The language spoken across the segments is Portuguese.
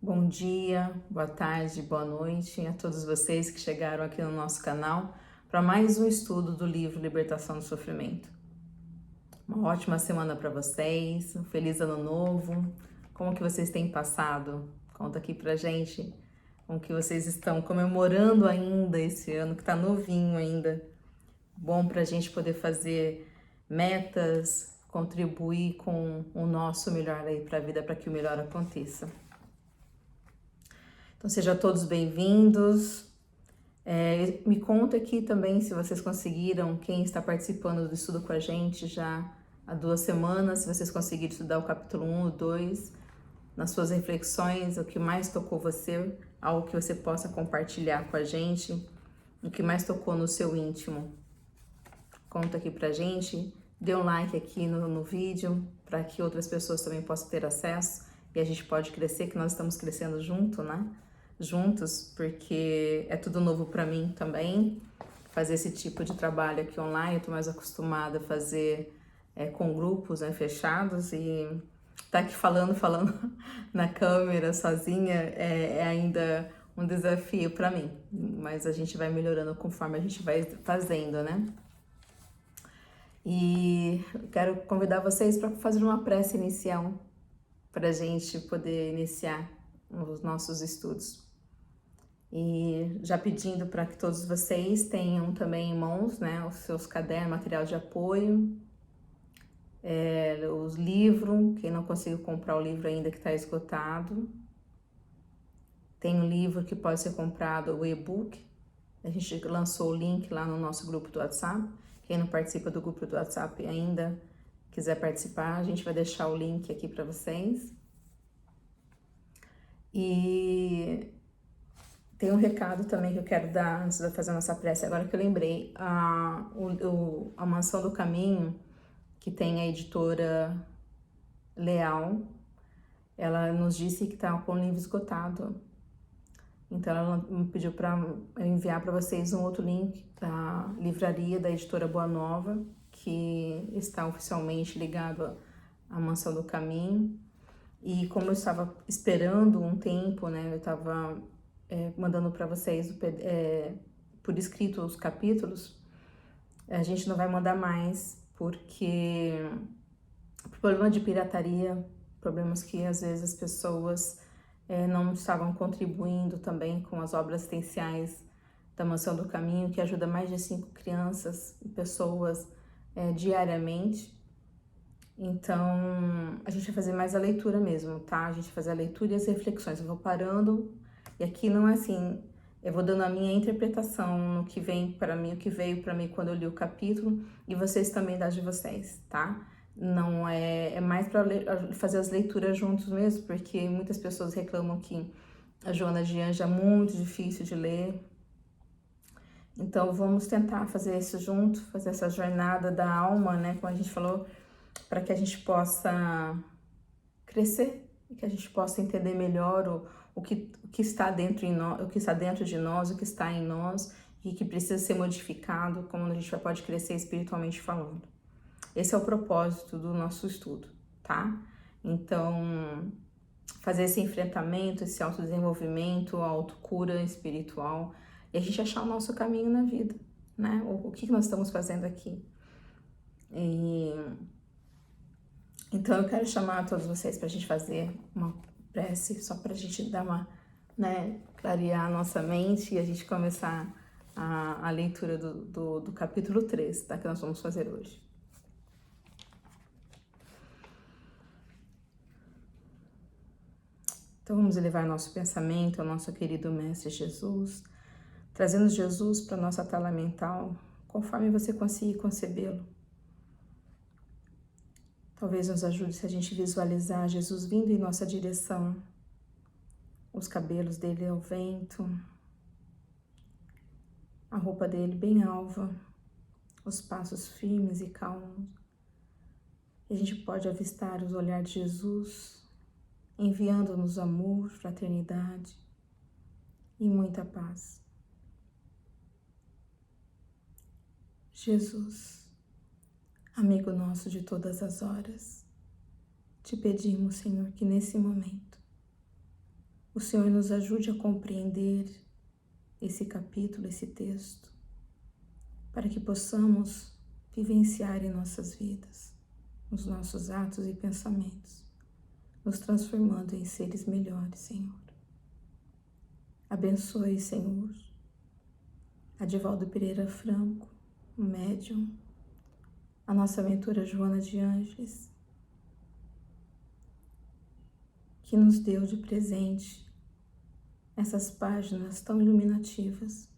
Bom dia, boa tarde, boa noite a todos vocês que chegaram aqui no nosso canal para mais um estudo do livro Libertação do Sofrimento. Uma ótima semana para vocês, um feliz ano novo. Como que vocês têm passado? Conta aqui pra gente como que vocês estão comemorando ainda esse ano que tá novinho ainda. Bom pra gente poder fazer metas, contribuir com o nosso melhor aí para a vida para que o melhor aconteça. Então sejam todos bem-vindos. Me conta aqui também se vocês conseguiram, quem está participando do estudo com a gente já há 2 semanas, se vocês conseguiram estudar o capítulo 1 e 2, nas suas reflexões, o que mais tocou você, algo que você possa compartilhar com a gente, o que mais tocou no seu íntimo. Conta aqui pra gente, dê um like aqui no vídeo, para que outras pessoas também possam ter acesso e a gente pode crescer, que nós estamos crescendo junto, né? Juntos, porque é tudo novo para mim também, fazer esse tipo de trabalho aqui online. Eu tô mais acostumada a fazer com grupos, né, fechados, e tá aqui falando na câmera sozinha é ainda um desafio para mim, mas a gente vai melhorando conforme a gente vai fazendo, né? E quero convidar vocês para fazer uma prece inicial para a gente poder iniciar os nossos estudos. E já pedindo para que todos vocês tenham também em mãos, né, os seus cadernos, material de apoio, os livros, quem não conseguiu comprar o livro ainda que está esgotado. Tem um livro que pode ser comprado, o e-book. A gente lançou o link lá no nosso grupo do WhatsApp. Quem não participa do grupo do WhatsApp ainda, quiser participar, a gente vai deixar o link aqui para vocês. E tem um recado também que eu quero dar antes de fazer a nossa prece, agora que eu lembrei. A Mansão do Caminho, que tem a editora Leal, ela nos disse que está com o livro esgotado. Então ela me pediu para enviar para vocês um outro link da livraria da editora Boa Nova, que está oficialmente ligado à Mansão do Caminho. E como eu estava esperando um tempo, né, eu estava mandando para vocês por escrito os capítulos, a gente não vai mandar mais, porque problema de pirataria, problemas que às vezes as pessoas não estavam contribuindo também com as obras assistenciais da Mansão do Caminho, que ajuda mais de 5 crianças e pessoas diariamente. Então, a gente vai fazer mais a leitura mesmo, tá? A gente vai fazer a leitura e as reflexões. Eu vou parando, e aqui não é assim, eu vou dando a minha interpretação no que vem para mim, o que veio para mim quando eu li o capítulo, e vocês também dá de vocês, tá? Não é mais para fazer as leituras juntos mesmo, porque muitas pessoas reclamam que a Joana de Anjos é muito difícil de ler. Então, vamos tentar fazer isso junto, fazer essa jornada da alma, né? Como a gente falou, para que a gente possa crescer e que a gente possa entender melhor o que está dentro em nós, o que está dentro de nós, o que está em nós e que precisa ser modificado, como a gente pode crescer espiritualmente falando. Esse é o propósito do nosso estudo, tá? Então, fazer esse enfrentamento, esse autodesenvolvimento, a autocura espiritual e a gente achar o nosso caminho na vida, né? O que nós estamos fazendo aqui. Então eu quero chamar todos vocês para a gente fazer uma prece, só para a gente dar uma, né, clarear a nossa mente e a gente começar a leitura do capítulo 3, tá, que nós vamos fazer hoje. Então vamos elevar nosso pensamento ao nosso querido Mestre Jesus, trazendo Jesus para a nossa tela mental, conforme você conseguir concebê-lo. Talvez nos ajude se a gente visualizar Jesus vindo em nossa direção, os cabelos dele ao vento, a roupa dele bem alva, os passos firmes e calmos. E a gente pode avistar os olhares de Jesus, enviando-nos amor, fraternidade e muita paz. Jesus, amigo nosso de todas as horas, te pedimos, Senhor, que nesse momento o Senhor nos ajude a compreender esse capítulo, esse texto, para que possamos vivenciar em nossas vidas, nos nossos atos e pensamentos, nos transformando em seres melhores, Senhor. Abençoe, Senhor, Adivaldo Pereira Franco, o médium, a nossa mentora Joana de Ângeles, que nos deu de presente essas páginas tão iluminativas,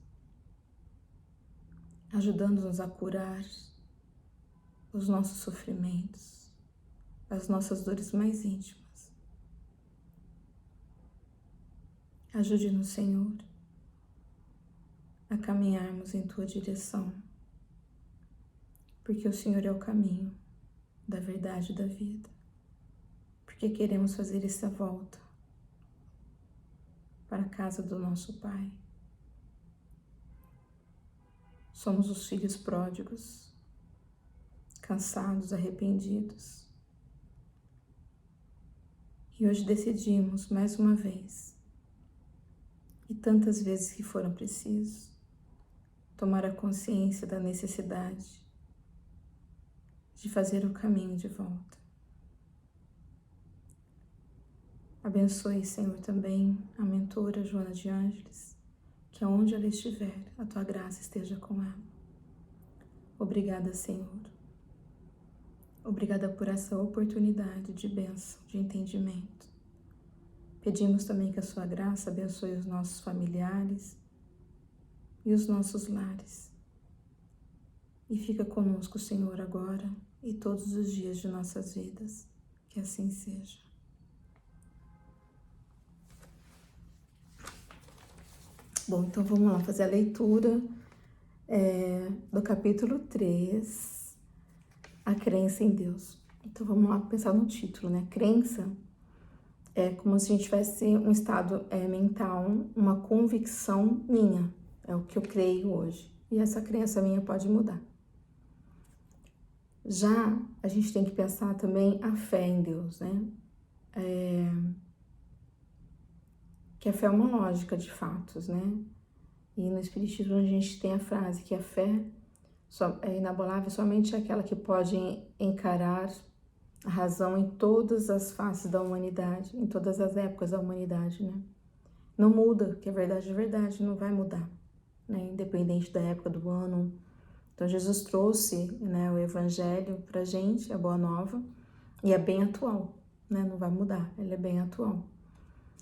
ajudando-nos a curar os nossos sofrimentos, as nossas dores mais íntimas. Ajude-nos, Senhor, a caminharmos em Tua direção, porque o Senhor é o caminho da verdade e da vida, porque queremos fazer essa volta para a casa do nosso Pai. Somos os filhos pródigos, cansados, arrependidos. E hoje decidimos, mais uma vez, e tantas vezes que foram precisos, tomar a consciência da necessidade de fazer o caminho de volta. Abençoe, Senhor, também a mentora Joana de Ângeles, que aonde ela estiver, a Tua graça esteja com ela. Obrigada, Senhor. Obrigada por essa oportunidade de bênção, de entendimento. Pedimos também que a Sua graça abençoe os nossos familiares e os nossos lares. E fica conosco, Senhor, agora e todos os dias de nossas vidas. Que assim seja. Bom, então vamos lá fazer a leitura do capítulo 3, a crença em Deus. Então vamos lá pensar no título, né? Crença é como se a gente tivesse um estado mental, uma convicção minha, é o que eu creio hoje. E essa crença minha pode mudar. Já a gente tem que pensar também a fé em Deus, né? Que a fé é uma lógica de fatos, né? E no Espiritismo a gente tem a frase que a fé é inabalável, somente aquela que pode encarar a razão em todas as faces da humanidade, em todas as épocas da humanidade, né? Não muda, que a verdade é verdade, não vai mudar, né? Independente da época do ano. Então Jesus trouxe, né, o Evangelho pra gente, a Boa Nova, e é bem atual, né? Não vai mudar, ele é bem atual.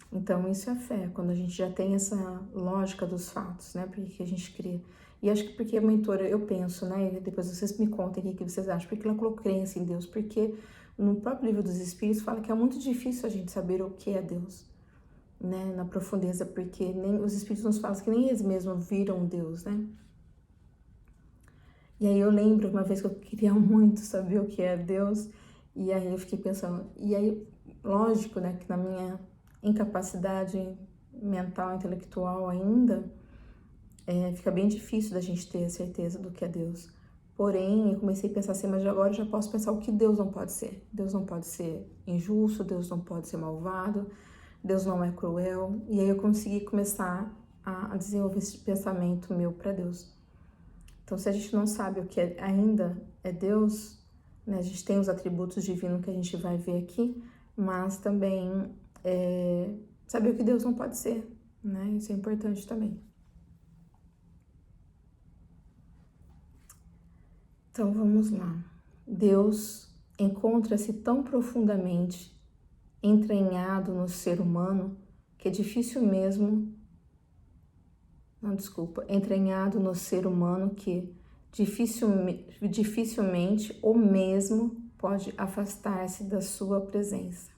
Então isso é fé, quando a gente já tem essa lógica dos fatos, né? Porque a gente cria. E acho que porque a mentora, eu penso, né? E depois vocês me contem o que vocês acham, porque ela colocou crença em Deus, porque no próprio livro dos Espíritos fala que é muito difícil a gente saber o que é Deus, né? Na profundeza, porque nem os Espíritos nos falam que nem eles mesmos viram Deus, né? E aí eu lembro uma vez que eu queria muito saber o que é Deus, e aí eu fiquei pensando, e aí, lógico, né, que na minha incapacidade mental, intelectual ainda, fica bem difícil da gente ter a certeza do que é Deus. Porém, eu comecei a pensar assim, mas agora eu já posso pensar o que Deus não pode ser. Deus não pode ser injusto, Deus não pode ser malvado, Deus não é cruel. E aí eu consegui começar a desenvolver esse pensamento meu para Deus. Então, se a gente não sabe o que ainda é Deus, né, a gente tem os atributos divinos que a gente vai ver aqui, mas também saber o que Deus não pode ser, né? Isso é importante também. Então, vamos lá. Deus encontra-se tão profundamente entranhado no ser humano que é difícil mesmo... entranhado no ser humano que dificilmente ou mesmo pode afastar-se da sua presença.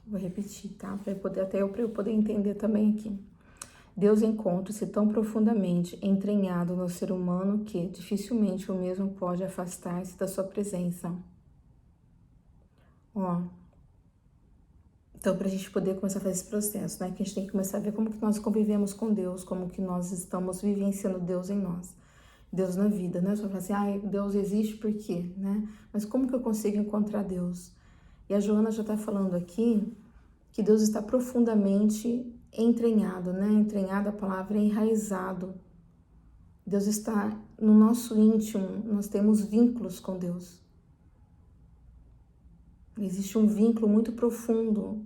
Vou repetir, tá? Para eu poder entender também aqui. Deus encontra-se tão profundamente entranhado no ser humano que dificilmente o mesmo pode afastar-se da sua presença. Então, para a gente poder começar a fazer esse processo, né? Que a gente tem que começar a ver como que nós convivemos com Deus, como que nós estamos vivenciando Deus em nós. Deus na vida, né? Só falar assim, Deus existe por quê, né? Mas como que eu consigo encontrar Deus? E a Joana já está falando aqui que Deus está profundamente entranhado, né? Entranhado, a palavra é enraizado. Deus está no nosso íntimo, nós temos vínculos com Deus. Existe um vínculo muito profundo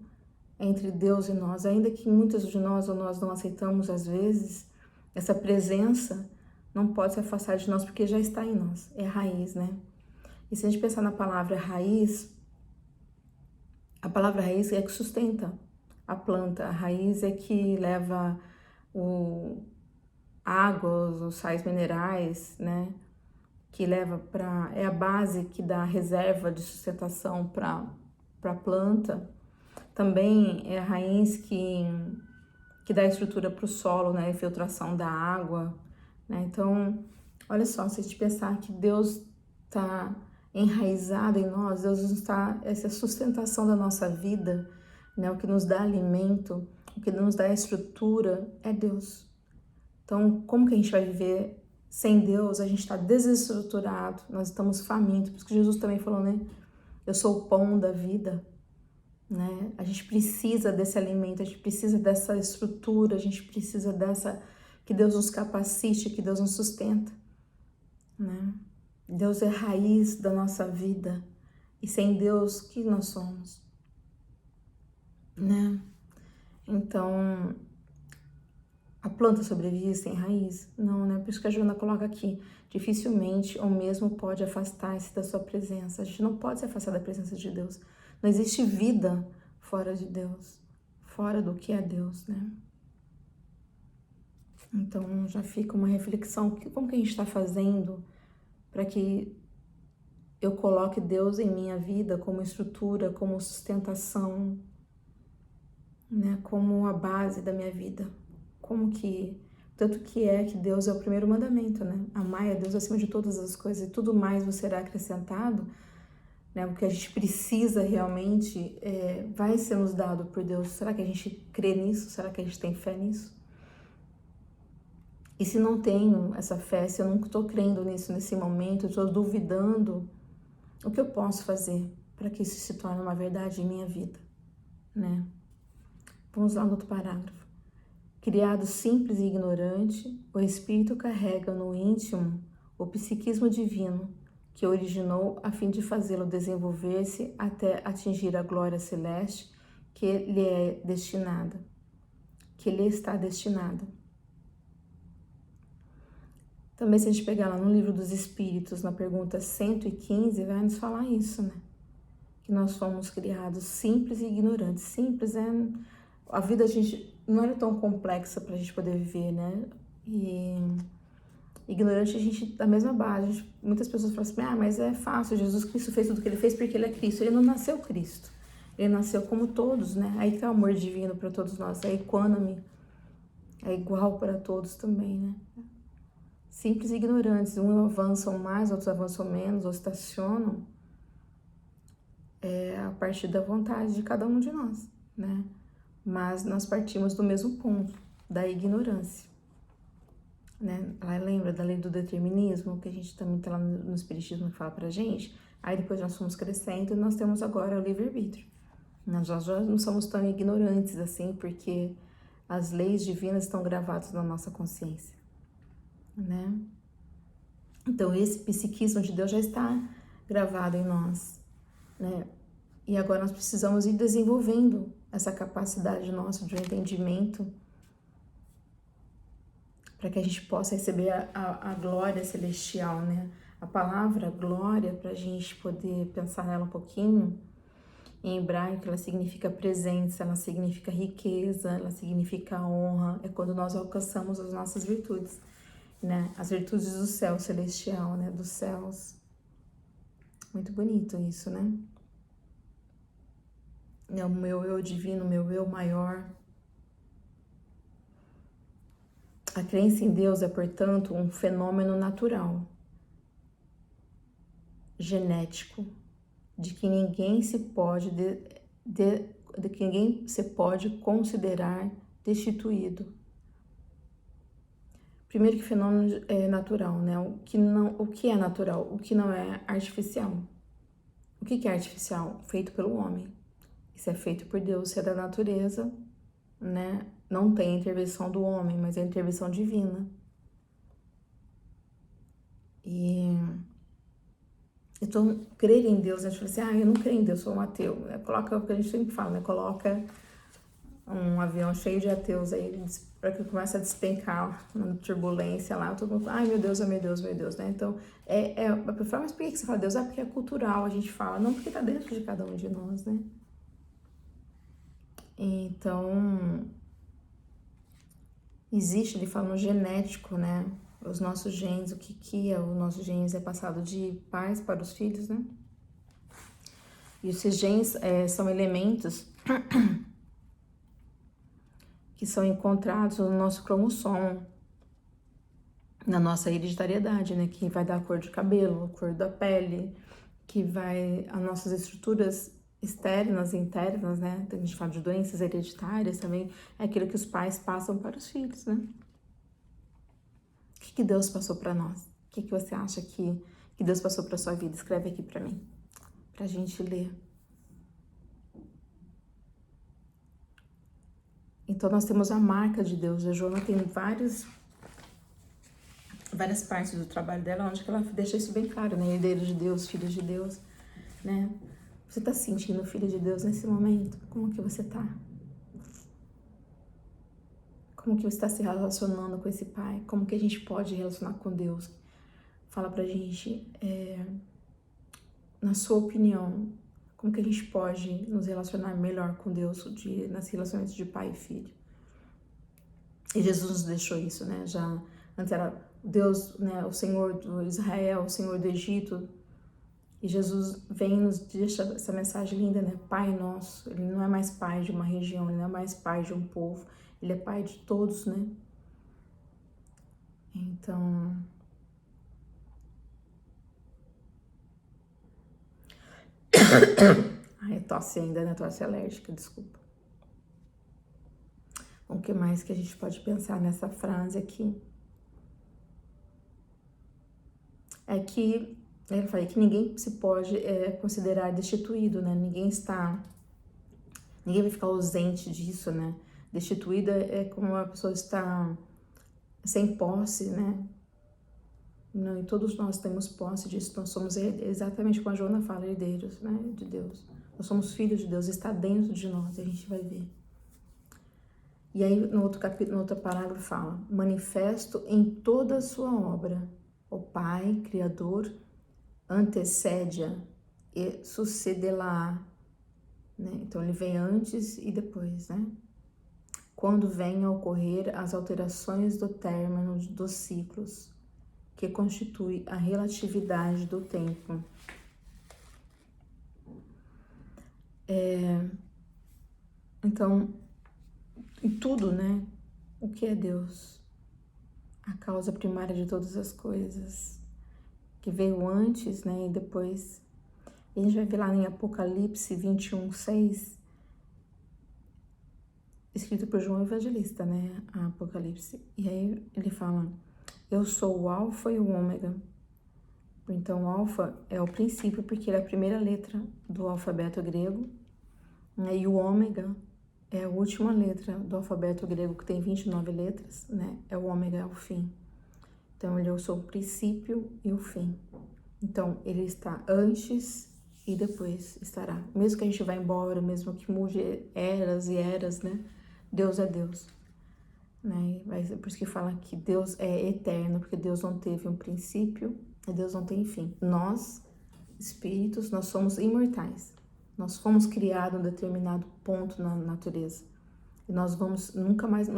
entre Deus e nós, ainda que muitos de nós ou nós não aceitamos às vezes, essa presença não pode se afastar de nós porque já está em nós, é a raiz, né? E se a gente pensar na palavra raiz, a palavra raiz é que sustenta a planta, a raiz é que leva águas, os sais minerais, né? Que leva para, é a base que dá reserva de sustentação para a planta. Também é a raiz que dá estrutura para o solo, né? A infiltração da água, né? Então, olha só, se a gente pensar que Deus está enraizado em nós, Deus está, essa sustentação da nossa vida, né? O que nos dá alimento, o que nos dá estrutura é Deus. Então, como que a gente vai viver sem Deus? A gente está desestruturado, nós estamos famintos. Por isso que Jesus também falou, né? Eu sou o pão da vida, né? A gente precisa desse alimento, a gente precisa dessa estrutura, a gente precisa dessa, que Deus nos capacite, que Deus nos sustenta, né? Deus é a raiz da nossa vida e sem Deus, o que nós somos, né? Então, a planta sobrevive sem raiz? Não, né? Por isso que a Joana coloca aqui, dificilmente ou mesmo pode afastar-se da sua presença. A gente não pode se afastar da presença de Deus. Não existe vida fora de Deus, fora do que é Deus, né? Então, já fica uma reflexão, como que a gente está fazendo para que eu coloque Deus em minha vida como estrutura, como sustentação, né? Como a base da minha vida. Como que, tanto que é que Deus é o primeiro mandamento, né? Amai a Deus acima de todas as coisas e tudo mais vos será acrescentado, né? O que a gente precisa realmente vai ser nos dado por Deus. Será que a gente crê nisso? Será que a gente tem fé nisso? E se não tenho essa fé, se eu não estou crendo nisso nesse momento, estou duvidando, o que eu posso fazer para que isso se torne uma verdade em minha vida, né? Vamos lá no outro parágrafo. Criado simples e ignorante, o espírito carrega no íntimo o psiquismo divino que originou a fim de fazê-lo desenvolver-se até atingir a glória celeste que lhe é destinada, que lhe está destinada. Também, se a gente pegar lá no Livro dos Espíritos, na pergunta 115, vai nos falar isso, né? Que nós fomos criados simples e ignorantes. Simples é... A vida a gente não era tão complexa para a gente poder viver, né? E ignorante a gente, da mesma base. Muitas pessoas falam assim, mas é fácil, Jesus Cristo fez tudo o que ele fez porque ele é Cristo. Ele não nasceu Cristo. Ele nasceu como todos, né? Aí que é o amor divino para todos nós, é equânime, é igual para todos também, né? Simples e ignorantes, uns avançam mais, outros avançam menos, ou estacionam, a partir da vontade de cada um de nós, né? Mas nós partimos do mesmo ponto, da ignorância, né? Ela lembra da lei do determinismo, que a gente também tem lá no Espiritismo que fala pra gente, aí depois nós fomos crescendo e nós temos agora o livre-arbítrio. Nós já não somos tão ignorantes assim, porque as leis divinas estão gravadas na nossa consciência, né? Então esse psiquismo de Deus já está gravado em nós, né? E agora nós precisamos ir desenvolvendo essa capacidade nossa de um entendimento para que a gente possa receber a glória celestial, né? A palavra glória, para a gente poder pensar nela um pouquinho, em hebraico ela significa presença, ela significa riqueza, ela significa honra, é quando nós alcançamos as nossas virtudes, né? As virtudes do céu celestial, né? Dos céus. Muito bonito isso, né? É o meu eu divino, o meu eu maior. A crença em Deus é, portanto, um fenômeno natural, genético, de que ninguém se pode de que ninguém se pode considerar destituído. Primeiro que fenômeno é natural, né? O que é natural? O que não é artificial. O que é artificial? Feito pelo homem. Isso é feito por Deus, isso é da natureza, né? Não tem a intervenção do homem, mas é a intervenção divina. E então, crer em Deus, a gente fala assim, eu não creio em Deus, sou um ateu. Coloca o que a gente sempre fala, né? Coloca um avião cheio de ateus aí, para que comece a despencar na turbulência lá, todo mundo, ai meu Deus, né? Então, a pessoa, mas por que você fala Deus? Porque é cultural, a gente fala, não, porque tá dentro de cada um de nós, né? Então, existe, ele fala no genético, né? Os nossos genes, o que é os nossos genes é passado de pais para os filhos, né? E esses genes são elementos que são encontrados no nosso cromossomo, na nossa hereditariedade, né? Que vai dar a cor de cabelo, a cor da pele, que vai as nossas estruturas externas e internas, né? A gente fala de doenças hereditárias também, é aquilo que os pais passam para os filhos, né? O que Deus passou para nós? O que você acha que Deus passou para sua vida? Escreve aqui para mim, pra gente ler. Então nós temos a marca de Deus. A Joana tem várias partes do trabalho dela onde ela deixa isso bem claro, né? Herdeiro de Deus, filho de Deus, né? Você tá se sentindo filho de Deus nesse momento? Como que você tá? Como que você está se relacionando com esse Pai? Como que a gente pode relacionar com Deus? Fala pra gente, na sua opinião, como que a gente pode nos relacionar melhor com Deus nas relações de pai e filho? E Jesus nos deixou isso, né? Já antes era Deus, né? O Senhor do Israel, o Senhor do Egito. E Jesus vem e nos deixa essa mensagem linda, né? Pai nosso. Ele não é mais pai de uma região, ele não é mais pai de um povo. Ele é pai de todos, né? Então... Ai, tosse ainda, né? Tosse alérgica, desculpa. O que mais que a gente pode pensar nessa frase aqui? É que, eu falei que ninguém se pode considerar destituído, né? Ninguém vai ficar ausente disso, né? Destituída é como uma pessoa está sem posse, né? Não, e todos nós temos posse disso. Nós somos exatamente como a Joana fala, herdeiros, né? De Deus. Nós somos filhos de Deus, está dentro de nós, a gente vai ver. E aí, no outro capítulo, no outro parágrafo fala, manifesto em toda a sua obra, o Pai, Criador, antecede-a e sucede-la, né? Então, ele vem antes e depois, né? Quando venham a ocorrer as alterações do término dos ciclos, que constitui a relatividade do tempo. Então, em tudo, né? O que é Deus? A causa primária de todas as coisas, que veio antes, né? E depois. E a gente vai ver lá em Apocalipse 21:6, escrito por João Evangelista, né? A Apocalipse. E aí ele fala, eu sou o Alfa e o Ômega. Então, o Alfa é o princípio, porque ele é a primeira letra do alfabeto grego, né? E o Ômega é a última letra do alfabeto grego, que tem 29 letras, né? É o Ômega, é o fim. Então, eu sou o princípio e o fim. Então, ele está antes e depois estará. Mesmo que a gente vá embora, mesmo que mude eras e eras, né? Deus é Deus. Né? Por isso que fala que Deus é eterno, porque Deus não teve um princípio e Deus não tem fim. Nós, espíritos, nós somos imortais. Nós fomos criados em um determinado ponto na natureza. E nós nunca mais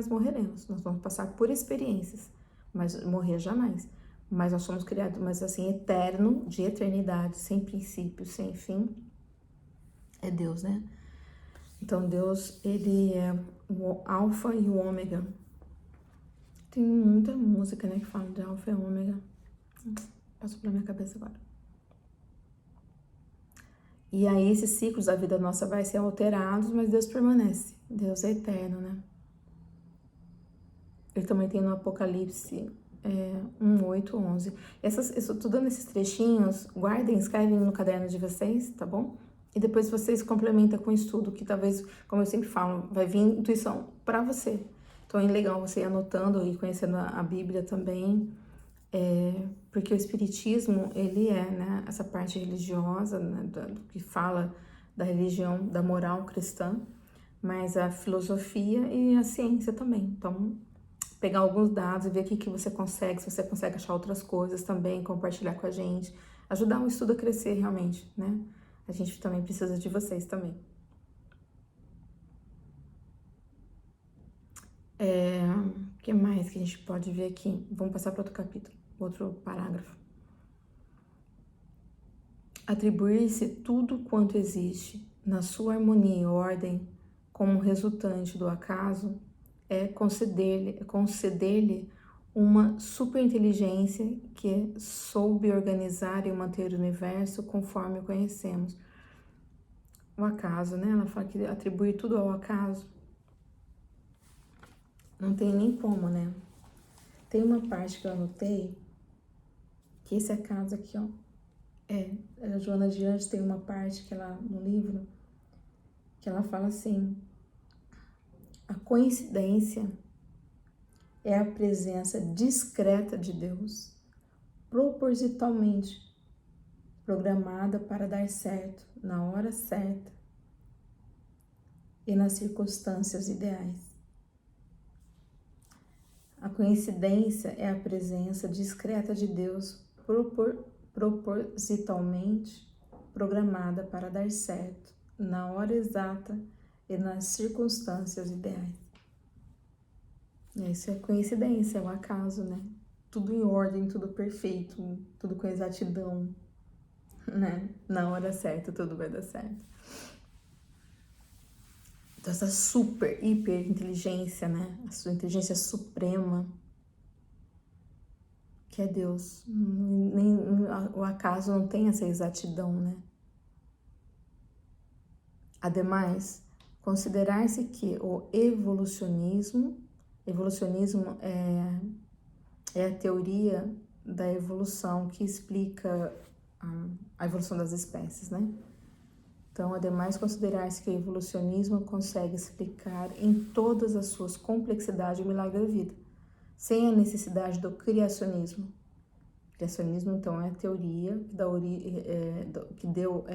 morreremos. Nós vamos passar por experiências, mas morrer jamais. Mas nós somos criados, mas assim, eterno, de eternidade, sem princípio, sem fim, é Deus, né? Então, Deus, ele é o alfa e o ômega. Tem muita música, né, que fala de alfa e ômega. Passou pela minha cabeça agora. E aí, esses ciclos da vida nossa vai ser alterados, mas Deus permanece. Deus é eterno, né? Ele também tem no Apocalipse 1:8-11. Eu tô dando esses trechinhos, guardem, escrevem no caderno de vocês, tá bom? E depois vocês complementam com estudo, que talvez, como eu sempre falo, vai vir intuição para você. Então é legal você ir anotando e conhecendo a Bíblia também, porque o Espiritismo, ele é, né, essa parte religiosa, né, do que fala da religião, da moral cristã, mas a filosofia e a ciência também. Então, pegar alguns dados e ver o que você consegue, se você consegue achar outras coisas também, compartilhar com a gente, ajudar o estudo a crescer realmente, né? A gente também precisa de vocês também. O que mais que a gente pode ver aqui? Vamos passar para outro capítulo, outro parágrafo. Atribuir-se tudo quanto existe na sua harmonia e ordem como resultante do acaso é conceder-lhe uma superinteligência que soube organizar e manter o universo conforme o conhecemos. O acaso, né? Ela fala que atribui tudo ao acaso. Não tem nem como, né? Tem uma parte que eu anotei, que esse acaso aqui, ó, a Joana de Anjos tem uma parte que ela, no livro, que ela fala assim: a coincidência é a presença discreta de Deus, propositalmente programada para dar certo na hora certa e nas circunstâncias ideais. A coincidência é a presença discreta de Deus, propositalmente programada para dar certo na hora exata e nas circunstâncias ideais. Isso é coincidência, é o acaso, né? Tudo em ordem, tudo perfeito, tudo com exatidão, né? Na hora certa, tudo vai dar certo. Então, essa super, hiper inteligência, né? A sua inteligência suprema, que é Deus. Nem o acaso não tem essa exatidão, né? Ademais, considerar-se que o evolucionismo é a teoria da evolução que explica a evolução das espécies, né? Então, ademais, considerar-se que o evolucionismo consegue explicar em todas as suas complexidades o milagre da vida, sem a necessidade do criacionismo. O criacionismo, então, é a teoria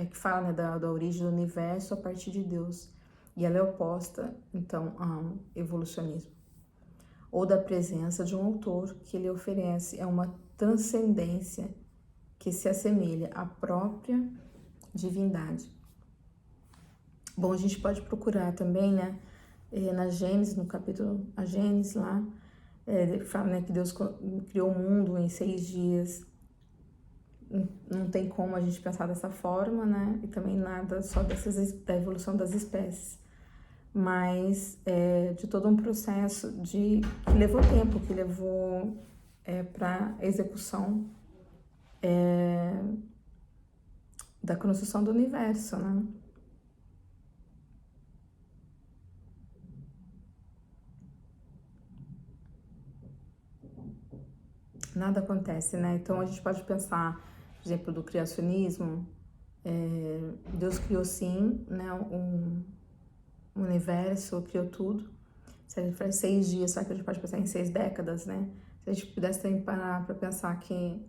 que fala, né, da origem do universo a partir de Deus. E ela é oposta, então, ao evolucionismo. Ou da presença de um autor que lhe oferece uma transcendência que se assemelha à própria divindade. Bom, a gente pode procurar também, né, na Gênesis, no capítulo a Gênesis lá, fala, né, que Deus criou o mundo em 6 dias. Não tem como a gente pensar dessa forma, né, e também nada só da evolução das espécies, mas de todo um processo que levou tempo, que levou para a execução da construção do universo, né. Nada acontece, né? Então a gente pode pensar, por exemplo, do criacionismo. Deus criou sim, né, um universo, criou tudo. Se a gente faz 6 dias, será que a gente pode pensar em 6 décadas, né? Se a gente pudesse também parar para pensar que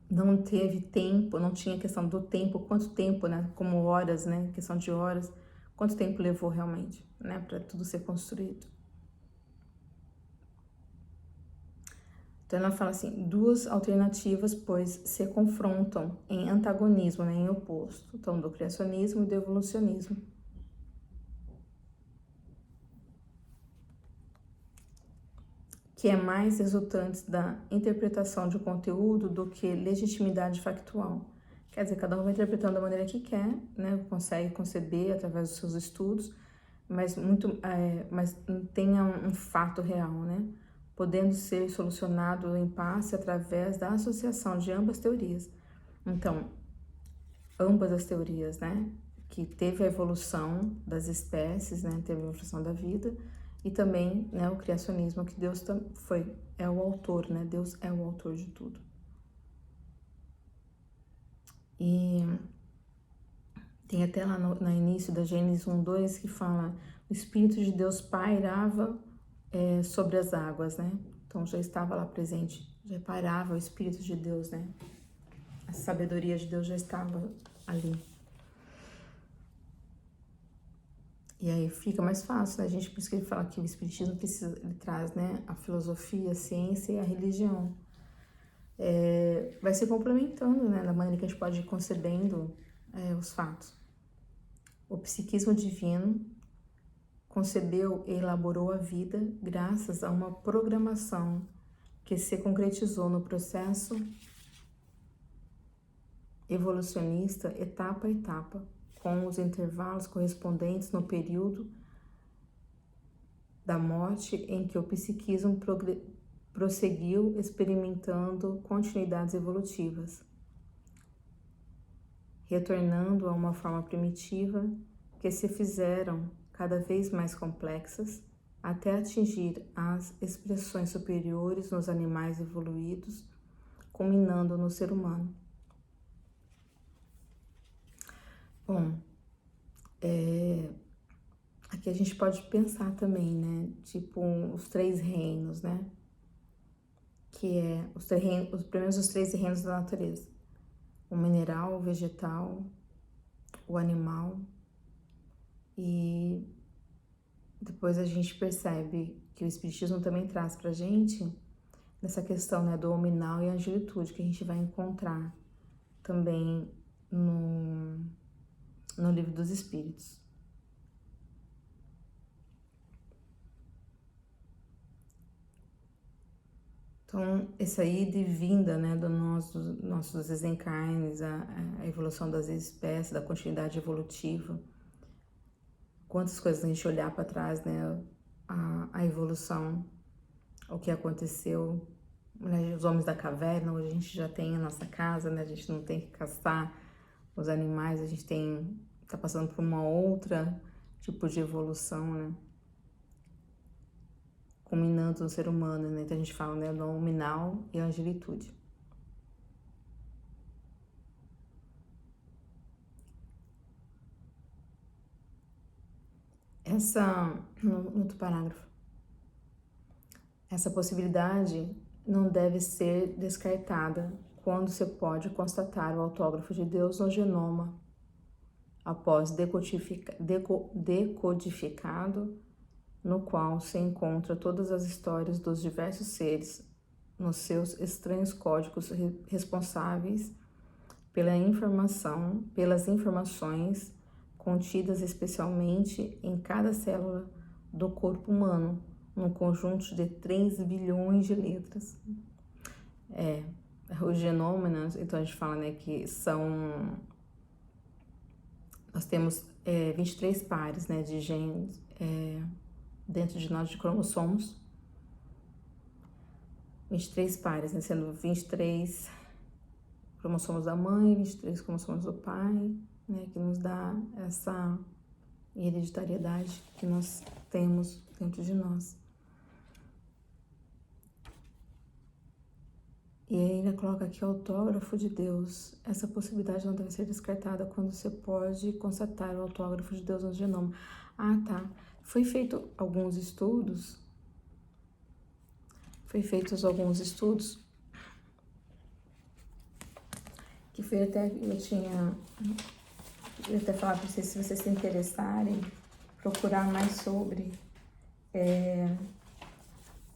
não teve tempo, não tinha questão do tempo, quanto tempo, né? Como horas, né? Questão de horas, quanto tempo levou realmente, né? Para tudo ser construído. Então ela fala assim, 2 alternativas, pois, se confrontam em antagonismo, né, em oposto, então do criacionismo e do evolucionismo. Que é mais resultante da interpretação de conteúdo do que legitimidade factual. Quer dizer, cada um vai interpretando da maneira que quer, né, consegue conceber através dos seus estudos, mas tenha um fato real, né? Podendo ser solucionado o impasse através da associação de ambas teorias. Então, ambas as teorias, né, que teve a evolução das espécies, né, teve a evolução da vida, e também, né, o criacionismo, que Deus é o autor, né, Deus é o autor de tudo. E Tem até lá no início da Gênesis 1:2 que fala: o Espírito de Deus pairava sobre as águas, né? Então já estava lá presente, já pairava o Espírito de Deus, né? A sabedoria de Deus já estava ali. E aí fica mais fácil, né? A gente, por isso que ele fala que o Espiritismo precisa, ele traz, né, a filosofia, a ciência e a religião. Vai se complementando, né, da maneira que a gente pode ir concebendo os fatos. O psiquismo divino concebeu e elaborou a vida graças a uma programação que se concretizou no processo evolucionista etapa a etapa, com os intervalos correspondentes no período da morte em que o psiquismo prosseguiu experimentando continuidades evolutivas, retornando a uma forma primitiva que se fizeram cada vez mais complexas até atingir as expressões superiores nos animais evoluídos, culminando no ser humano. Bom, aqui a gente pode pensar também, né? Tipo, os 3 reinos, né? Que é os 3 reinos da natureza: o mineral, o vegetal, o animal. E depois a gente percebe que o Espiritismo também traz pra gente nessa questão, né, do hominal e angelitude, que a gente vai encontrar também no Livro dos Espíritos. Então, essa ida e vinda, né, dos nossos desencarnes, a evolução das espécies, da continuidade evolutiva, quantas coisas a gente olhar para trás, né, a evolução, o que aconteceu, né, os homens da caverna, hoje a gente já tem a nossa casa, né, a gente não tem que caçar os animais, a gente tá passando por uma outra tipo de evolução, né, culminando no ser humano, né, então a gente fala, né, do hominal e a angelitude. No outro parágrafo, essa possibilidade não deve ser descartada quando se pode constatar o autógrafo de Deus no genoma, após decodificado, no qual se encontra todas as histórias dos diversos seres, nos seus estranhos códigos responsáveis pelas informações contidas especialmente em cada célula do corpo humano, num conjunto de 3 bilhões de letras. O genoma, né? Então a gente fala, né, que nós temos 23 pares, né, de genes dentro de nós, de cromossomos. 23 pares, né, sendo 23 cromossomos da mãe, 23 cromossomos do pai, né, que nos dá essa hereditariedade que nós temos dentro de nós. E aí ainda coloca aqui o autógrafo de Deus. Essa possibilidade não deve ser descartada quando você pode constatar o autógrafo de Deus no genoma. Ah, tá. Foi feitos alguns estudos que foi até, eu ia até falar para vocês, se vocês se interessarem, procurar mais sobre,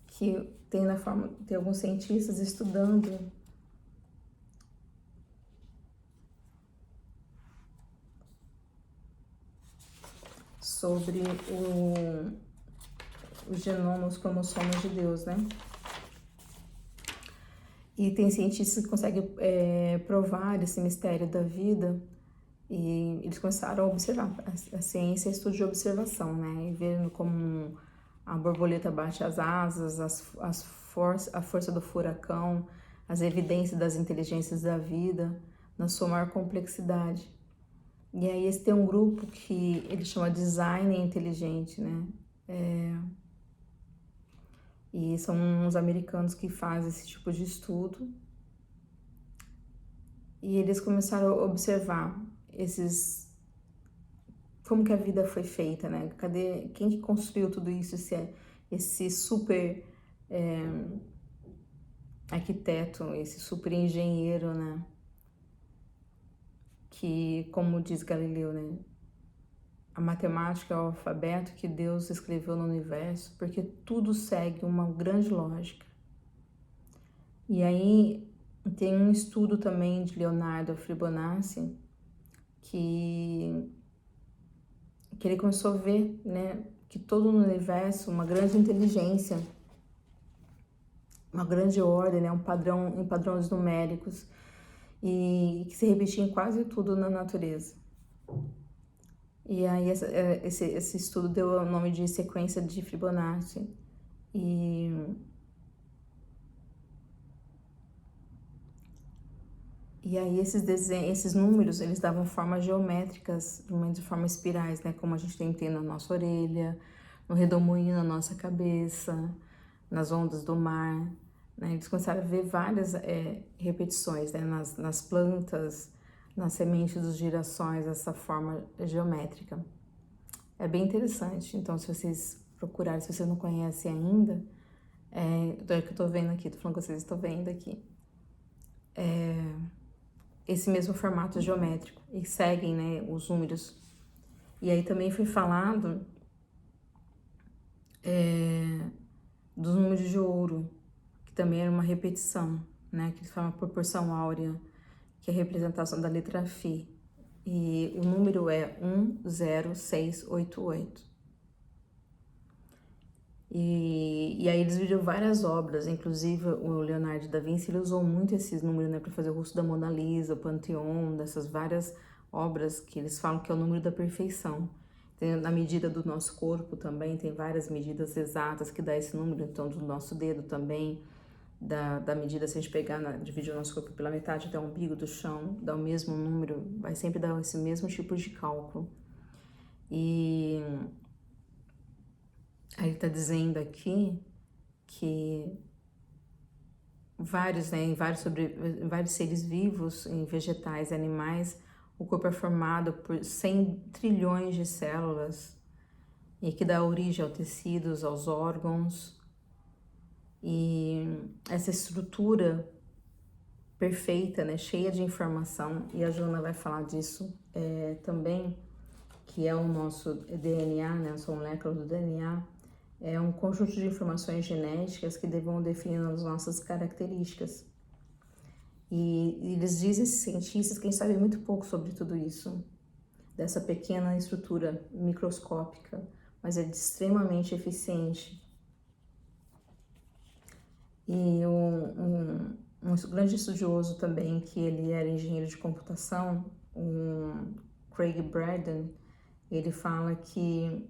que tem alguns cientistas estudando sobre o genoma, os cromossomos de Deus, né? E tem cientistas que conseguem provar esse mistério da vida, e eles começaram a observar. A ciência é estudo de observação, né? E vendo como a borboleta bate as asas, a força do furacão, as evidências das inteligências da vida, na sua maior complexidade. E aí esse tem um grupo que ele chama Design Inteligente, né? E são uns americanos que fazem esse tipo de estudo. E eles começaram a observar esses como que a vida foi feita, né? Cadê, quem que construiu tudo isso, esse super arquiteto, esse super engenheiro, né? Que, como diz Galileu, né? A matemática é o alfabeto que Deus escreveu no universo, porque tudo segue uma grande lógica. E aí tem um estudo também de Leonardo Fibonacci que ele começou a ver, né, que todo no universo, uma grande inteligência, uma grande ordem, né, um padrão em padrões numéricos e que se repetia em quase tudo na natureza. E aí esse estudo deu o nome de sequência de Fibonacci. E aí esses números, eles davam formas geométricas, de formas espirais, né? Como a gente tem na nossa orelha, no redemoinho na nossa cabeça, nas ondas do mar, né? Eles começaram a ver várias repetições, né? Nas plantas, nas sementes dos girassóis, essa forma geométrica. É bem interessante. Então, se vocês procurarem, se vocês não conhecem ainda, é que eu tô vendo aqui, tô falando com vocês, estou vendo aqui. Esse mesmo formato geométrico e seguem, né, os números. E aí também foi falado dos números de ouro, que também era uma repetição, né, que fala uma proporção áurea, que é a representação da letra Φ. E o número é 10688. E aí eles viram várias obras, inclusive o Leonardo da Vinci, ele usou muito esses números, né, para fazer o rosto da Mona Lisa, o Panteão, dessas várias obras que eles falam que é o número da perfeição. Tem, na medida do nosso corpo também, tem várias medidas exatas que dá esse número, então do nosso dedo também, da medida, se a gente pegar, dividir o nosso corpo pela metade até o umbigo do chão, dá o mesmo número, vai sempre dar esse mesmo tipo de cálculo. E aí ele está dizendo aqui que vários seres vivos, em vegetais e animais, o corpo é formado por 100 trilhões de células e que dá origem aos tecidos, aos órgãos. E essa estrutura perfeita, né, cheia de informação, e a Joana vai falar disso também, que é o nosso DNA, né, a sua molécula do DNA, é um conjunto de informações genéticas que vão definindo as nossas características. E eles dizem, esses cientistas, que a gente sabe muito pouco sobre tudo isso, dessa pequena estrutura microscópica, mas é extremamente eficiente. E um grande estudioso também, que ele era engenheiro de computação, Craig Braden, ele fala que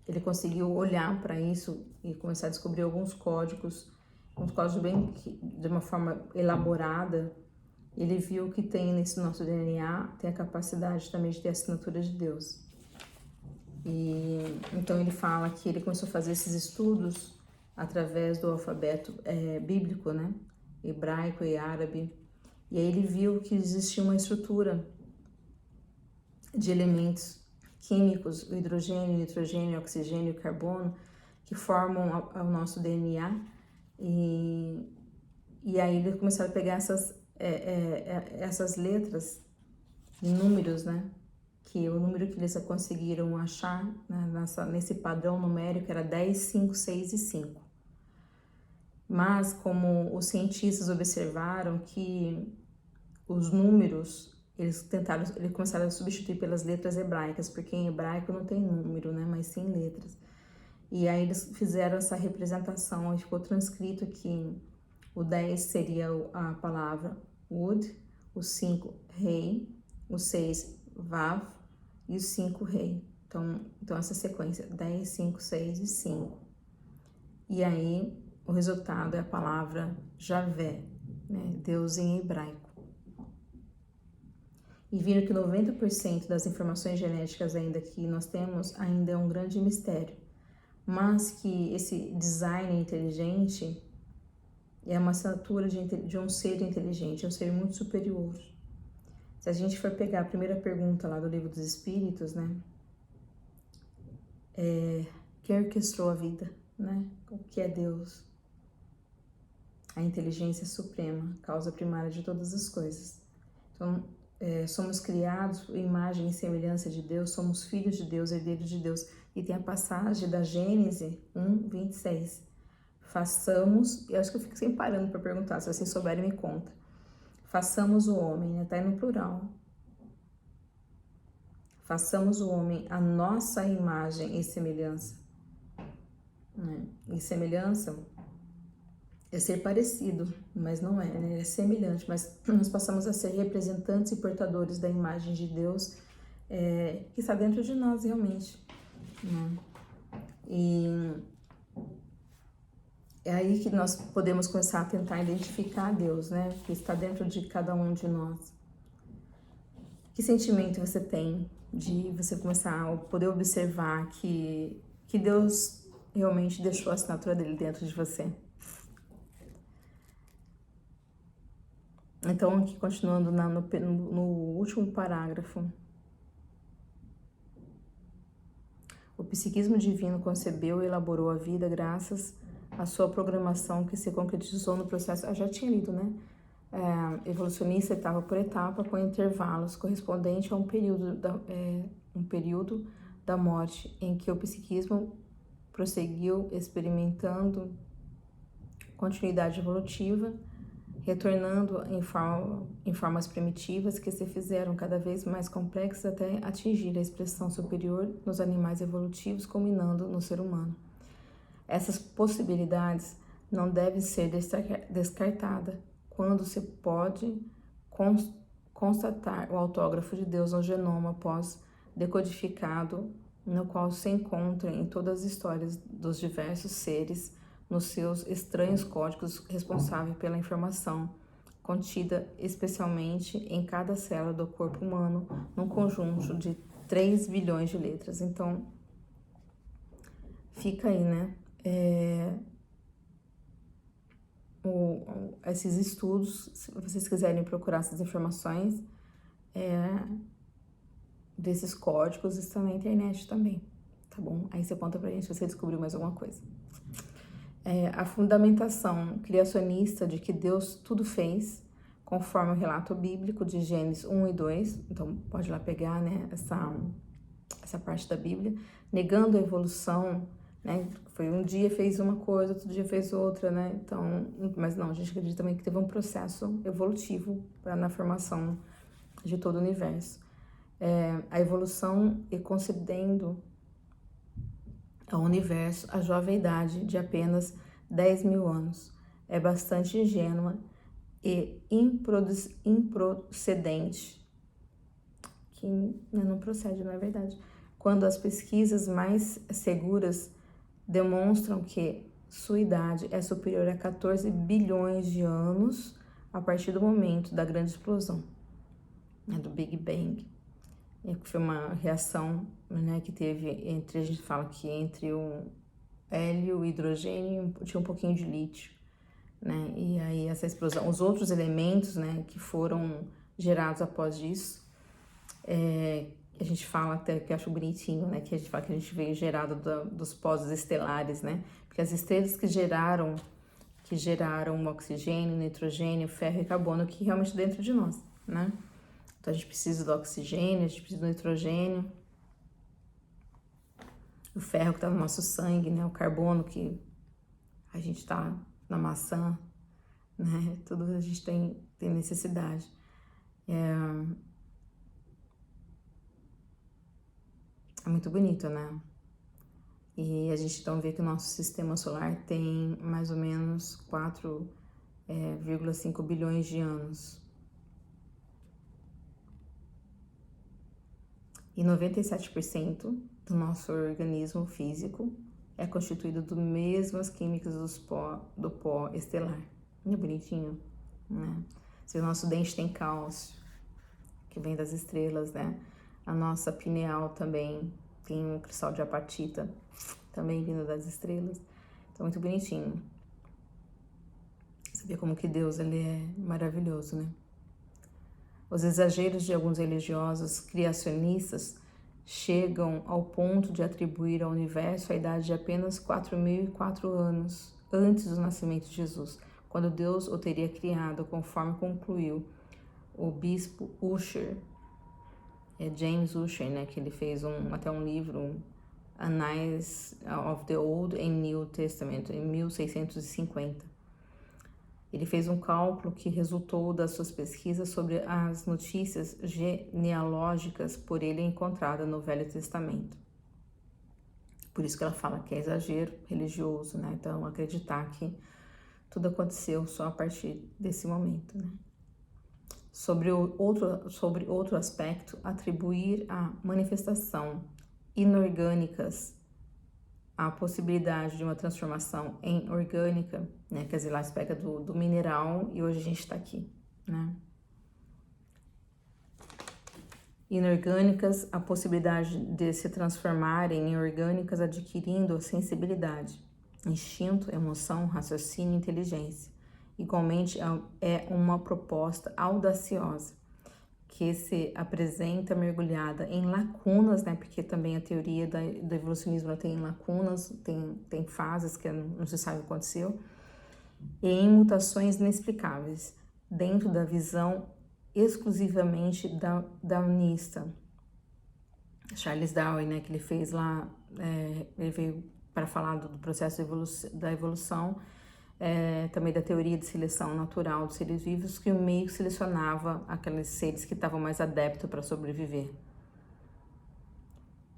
ele conseguiu olhar para isso e começar a descobrir alguns códigos bem de uma forma elaborada. Ele viu que tem nesse nosso DNA, tem a capacidade também de ter a assinatura de Deus. E então ele fala que ele começou a fazer esses estudos através do alfabeto bíblico, né? Hebraico e árabe. E aí ele viu que existia uma estrutura de elementos químicos, o hidrogênio, o nitrogênio, o oxigênio e o carbono, que formam o nosso DNA. E aí eles começaram a pegar essas letras, números, né? Que o número que eles conseguiram achar, né, nesse padrão numérico era 10, 5, 6 e 5. Mas como os cientistas observaram que os números, eles começaram a substituir pelas letras hebraicas, porque em hebraico não tem número, né, mas sim letras. E aí eles fizeram essa representação, e ficou transcrito que o 10 seria a palavra Ud, o 5 rei, o 6 Vav e o 5 rei. Então essa sequência 10, 5, 6 e 5. E aí o resultado é a palavra Javé, né, Deus em hebraico. E viram que 90% das informações genéticas ainda que nós temos ainda é um grande mistério, mas que esse design inteligente é uma assinatura de um ser inteligente, um ser muito superior. Se a gente for pegar a primeira pergunta lá do Livro dos Espíritos, né, Quem orquestrou a vida, né? O que é Deus? A inteligência suprema, causa primária de todas as coisas. Então, somos criados em imagem e semelhança de Deus, somos filhos de Deus, herdeiros de Deus. E tem a passagem da Gênesis 1:26. Façamos, eu acho que eu fico sempre parando para perguntar, se vocês souberem me conta. Façamos o homem, né? Tá aí no plural. Façamos o homem a nossa imagem e semelhança. Né? E semelhança é ser parecido, mas não é, né? É semelhante, mas nós passamos a ser representantes e portadores da imagem de Deus que está dentro de nós realmente, né? E é aí que nós podemos começar a tentar identificar Deus, né? Que está dentro de cada um de nós. Que sentimento você tem de você começar a poder observar que Deus realmente deixou a assinatura dele dentro de você? Então, aqui continuando no último parágrafo. O psiquismo divino concebeu e elaborou a vida graças à sua programação que se concretizou no processo. Eu já tinha lido, né? Evolucionista etapa por etapa, com intervalos correspondente a um período da morte, em que o psiquismo prosseguiu experimentando continuidade evolutiva, retornando em formas primitivas que se fizeram cada vez mais complexas até atingir a expressão superior nos animais evolutivos, culminando no ser humano. Essas possibilidades não devem ser descartadas quando se pode constatar o autógrafo de Deus no genoma pós-decodificado, no qual se encontra em todas as histórias dos diversos seres, nos seus estranhos códigos responsáveis pela informação contida especialmente em cada célula do corpo humano, num conjunto de 3 bilhões de letras. Então, fica aí, né? Esses estudos, se vocês quiserem procurar essas informações desses códigos, estão na internet também, tá bom? Aí você conta pra gente se você descobriu mais alguma coisa. A fundamentação criacionista de que Deus tudo fez, conforme o relato bíblico de Gênesis 1 e 2, então pode ir lá pegar, né, essa parte da Bíblia, negando a evolução, né, foi um dia fez uma coisa, outro dia fez outra, né, então, mas não, a gente acredita também que teve um processo evolutivo na formação de todo o universo. A evolução e concedendo ao universo a jovem idade de apenas 10 mil anos. É bastante ingênua e improcedente, que não procede, não é verdade, quando as pesquisas mais seguras demonstram que sua idade é superior a 14 bilhões de anos a partir do momento da grande explosão, né, do Big Bang. Foi uma reação, né, que teve entre, a gente fala que entre o hélio, o hidrogênio, tinha um pouquinho de lítio, né, e aí essa explosão, os outros elementos, né, que foram gerados após isso, a gente fala até, que eu acho bonitinho, né, que a gente fala que a gente veio gerado dos pós estelares, né, porque as estrelas que geraram o oxigênio, nitrogênio, ferro e carbono, que realmente dentro de nós, né. Então, a gente precisa do oxigênio, a gente precisa do nitrogênio, o ferro que está no nosso sangue, né? O carbono que a gente está na maçã, né? Tudo a gente tem necessidade. É muito bonito, né? E a gente então vê que o nosso sistema solar tem mais ou menos 4,5 bilhões de anos. E 97% do nosso organismo físico é constituído das mesmas químicas do pó estelar. Não é bonitinho, né? Se o nosso dente tem cálcio, que vem das estrelas, né? A nossa pineal também tem um cristal de apatita, também vindo das estrelas. Então, muito bonitinho. Você vê como que Deus, ele é maravilhoso, né? Os exageros de alguns religiosos criacionistas chegam ao ponto de atribuir ao universo a idade de apenas 4.004 anos antes do nascimento de Jesus, quando Deus o teria criado, conforme concluiu o bispo Ussher, James Ussher, né, que ele fez até um livro, Annals of the Old and New Testament, em 1650. Ele fez um cálculo que resultou das suas pesquisas sobre as notícias genealógicas por ele encontradas no Velho Testamento. Por isso que ela fala que é exagero religioso, né? Então, acreditar que tudo aconteceu só a partir desse momento, né? Sobre outro aspecto, atribuir a manifestação inorgânicas a possibilidade de uma transformação em orgânica, né? Quer dizer, lá se pega do mineral e hoje a gente está aqui, né? Inorgânicas, a possibilidade de se transformarem em orgânicas adquirindo sensibilidade, instinto, emoção, raciocínio e inteligência. Igualmente, é uma proposta audaciosa que se apresenta mergulhada em lacunas, né? Porque também a teoria do evolucionismo ela tem lacunas, tem fases que não se sabe o que aconteceu, e em mutações inexplicáveis, dentro da visão exclusivamente darwinista. Charles Darwin, né, que ele fez lá, ele veio para falar do processo da evolução, também da teoria de seleção natural dos seres vivos, que o meio selecionava aqueles seres que estavam mais adeptos para sobreviver.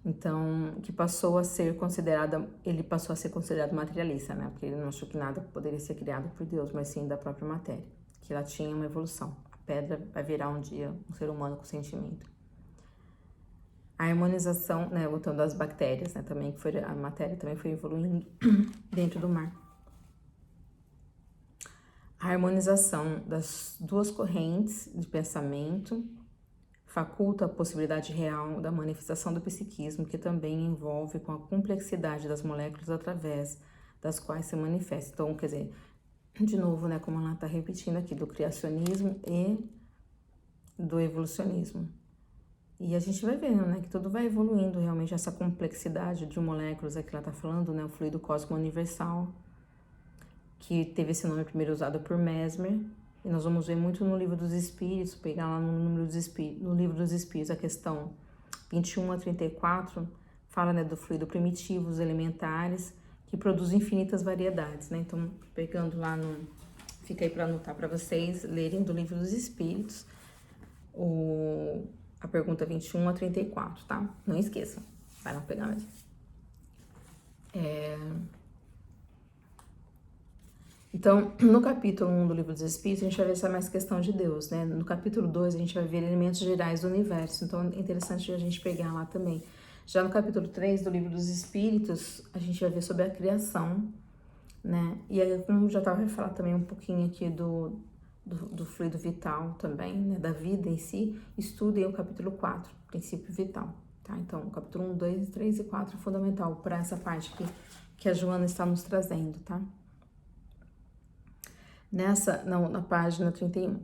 Então, ele passou a ser considerado materialista, né? Porque ele não achou que nada poderia ser criado por Deus, mas sim da própria matéria, que ela tinha uma evolução. A pedra vai virar um dia um ser humano com sentimento. A harmonização, né, voltando às bactérias, né, também, que a matéria também foi evoluindo dentro do mar. A harmonização das duas correntes de pensamento faculta a possibilidade real da manifestação do psiquismo, que também envolve com a complexidade das moléculas através das quais se manifesta. Então, quer dizer, de novo, né, como ela está repetindo aqui, do criacionismo e do evolucionismo. E a gente vai vendo, né, que tudo vai evoluindo realmente, essa complexidade de moléculas, é que ela está falando, né, o fluido cósmico universal, que teve esse nome primeiro usado por Mesmer, e nós vamos ver muito no Livro dos Espíritos, pegar lá no Livro dos Espíritos, a questão 21 a 34, fala, né, do fluido primitivo, os elementares, que produz infinitas variedades, né? Então, pegando lá fica aí para anotar para vocês lerem do Livro dos Espíritos, a pergunta 21 a 34, tá? Não esqueçam, vai lá pegar mesmo. Então, no capítulo 1 do Livro dos Espíritos, a gente vai ver essa mais questão de Deus, né? No capítulo 2, a gente vai ver elementos gerais do universo, então é interessante a gente pegar lá também. Já no capítulo 3 do Livro dos Espíritos, a gente vai ver sobre a criação, né? E aí, como já estava a falar também um pouquinho aqui do fluido vital também, né? Da vida em si, estudem o capítulo 4, princípio vital, tá? Então, o capítulo 1, 2, 3 e 4 é fundamental para essa parte que a Joana está nos trazendo, tá? Na página 31,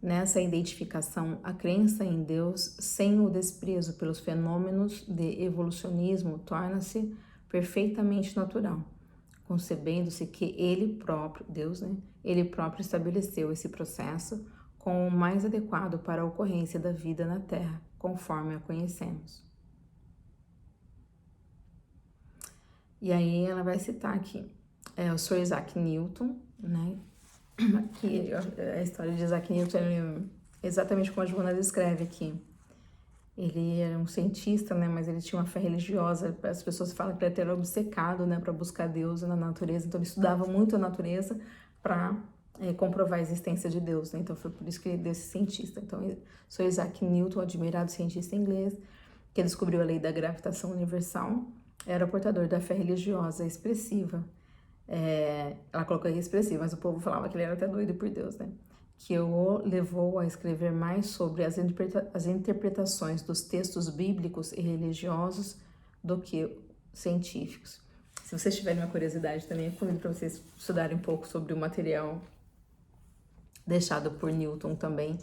nessa identificação, a crença em Deus sem o desprezo pelos fenômenos de evolucionismo torna-se perfeitamente natural, concebendo-se que ele próprio, Deus, né, ele próprio estabeleceu esse processo como o mais adequado para a ocorrência da vida na Terra, conforme a conhecemos. E aí ela vai citar aqui o Sr. Isaac Newton, né, que a história de Isaac Newton é exatamente como a Joana descreve aqui. Ele era um cientista, né, mas ele tinha uma fé religiosa. As pessoas falam que ele era obcecado, né, para buscar Deus na natureza. Então ele estudava muito a natureza para comprovar a existência de Deus, né? Então foi por isso que ele deu esse cientista. Então, sou Isaac Newton, admirado cientista inglês, que descobriu a lei da gravitação universal, era portador da fé religiosa expressiva. Ela colocou aí expressiva, mas o povo falava que ele era até doido por Deus, né? Que o levou a escrever mais sobre as interpretações dos textos bíblicos e religiosos do que científicos. Se vocês tiverem uma curiosidade também, eu convido para vocês estudarem um pouco sobre o material deixado por Newton também,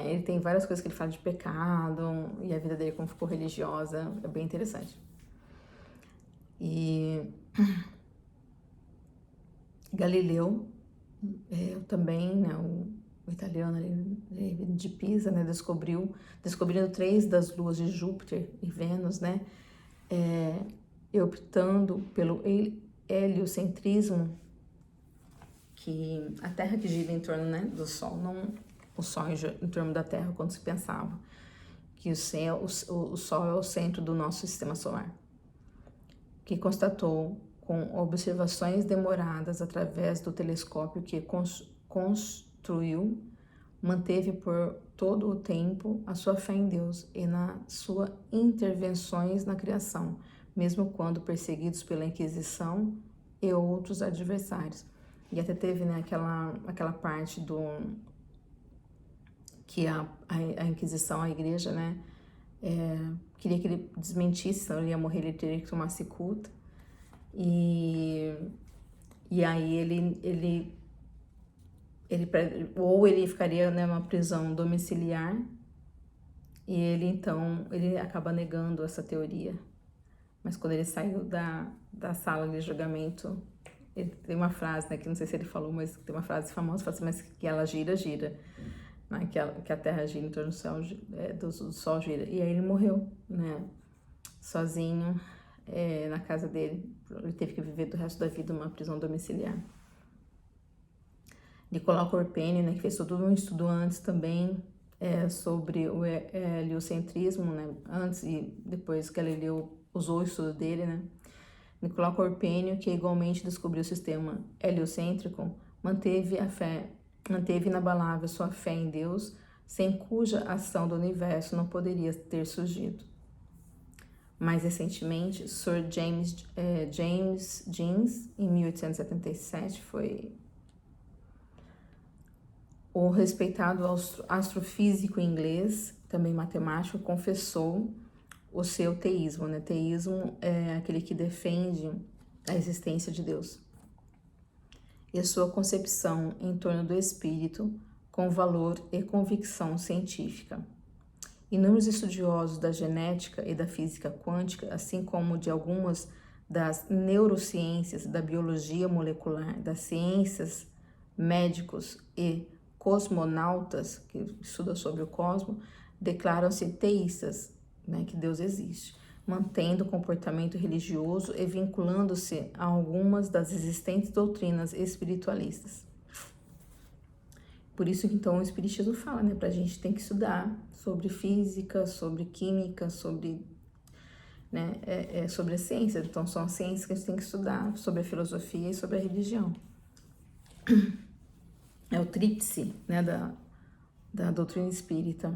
Ele tem várias coisas que ele fala de pecado e a vida dele como ficou religiosa, é bem interessante. E Galileu, também, né, o italiano ali de Pisa, né, descobrindo 3 das luas de Júpiter e Vênus, né, optando pelo heliocentrismo, que a Terra que gira em torno, né, do Sol, não o Sol em torno da Terra, quando se pensava que o Sol é o centro do nosso sistema solar, que constatou com observações demoradas através do telescópio que construiu, manteve por todo o tempo a sua fé em Deus e nas suas intervenções na criação, mesmo quando perseguidos pela Inquisição e outros adversários. E até teve, né, aquela parte que a Inquisição, a igreja, né, queria que ele desmentisse, senão ele ia morrer, ele teria que tomar cicuta. E aí ele ficaria, né, numa prisão domiciliar, e ele acaba negando essa teoria. Mas quando ele saiu da sala de julgamento, ele tem uma frase, né, que não sei se ele falou, mas tem uma frase famosa, fala assim, mas que ela gira, né, que a Terra gira em torno do Sol gira. E aí ele morreu, né, sozinho, na casa dele. Ele teve que viver do resto da vida numa prisão domiciliar. Nicolau Corpeni, né, que fez todo um estudo antes também sobre o heliocentrismo, né, antes e depois que Galileu usou o estudo dele, né. Nicolau Corpeni, que igualmente descobriu o sistema heliocêntrico, manteve inabalável sua fé em Deus, sem cuja ação do universo não poderia ter surgido. Mais recentemente, Sir James Jeans, em 1877, foi o respeitado astrofísico inglês, também matemático, confessou o seu teísmo, né? Teísmo é aquele que defende a existência de Deus. E a sua concepção em torno do espírito com valor e convicção científica. Inúmeros estudiosos da genética e da física quântica, assim como de algumas das neurociências, da biologia molecular, das ciências, médicos e cosmonautas, que estudam sobre o cosmos, declaram-se teístas, né, que Deus existe, mantendo o comportamento religioso e vinculando-se a algumas das existentes doutrinas espiritualistas. Por isso que então o Espiritismo fala, né, pra gente tem que estudar sobre física, sobre química, sobre, né, sobre a ciência. Então são as ciências que a gente tem que estudar, sobre a filosofia e sobre a religião. É o tríplice, né, da doutrina espírita.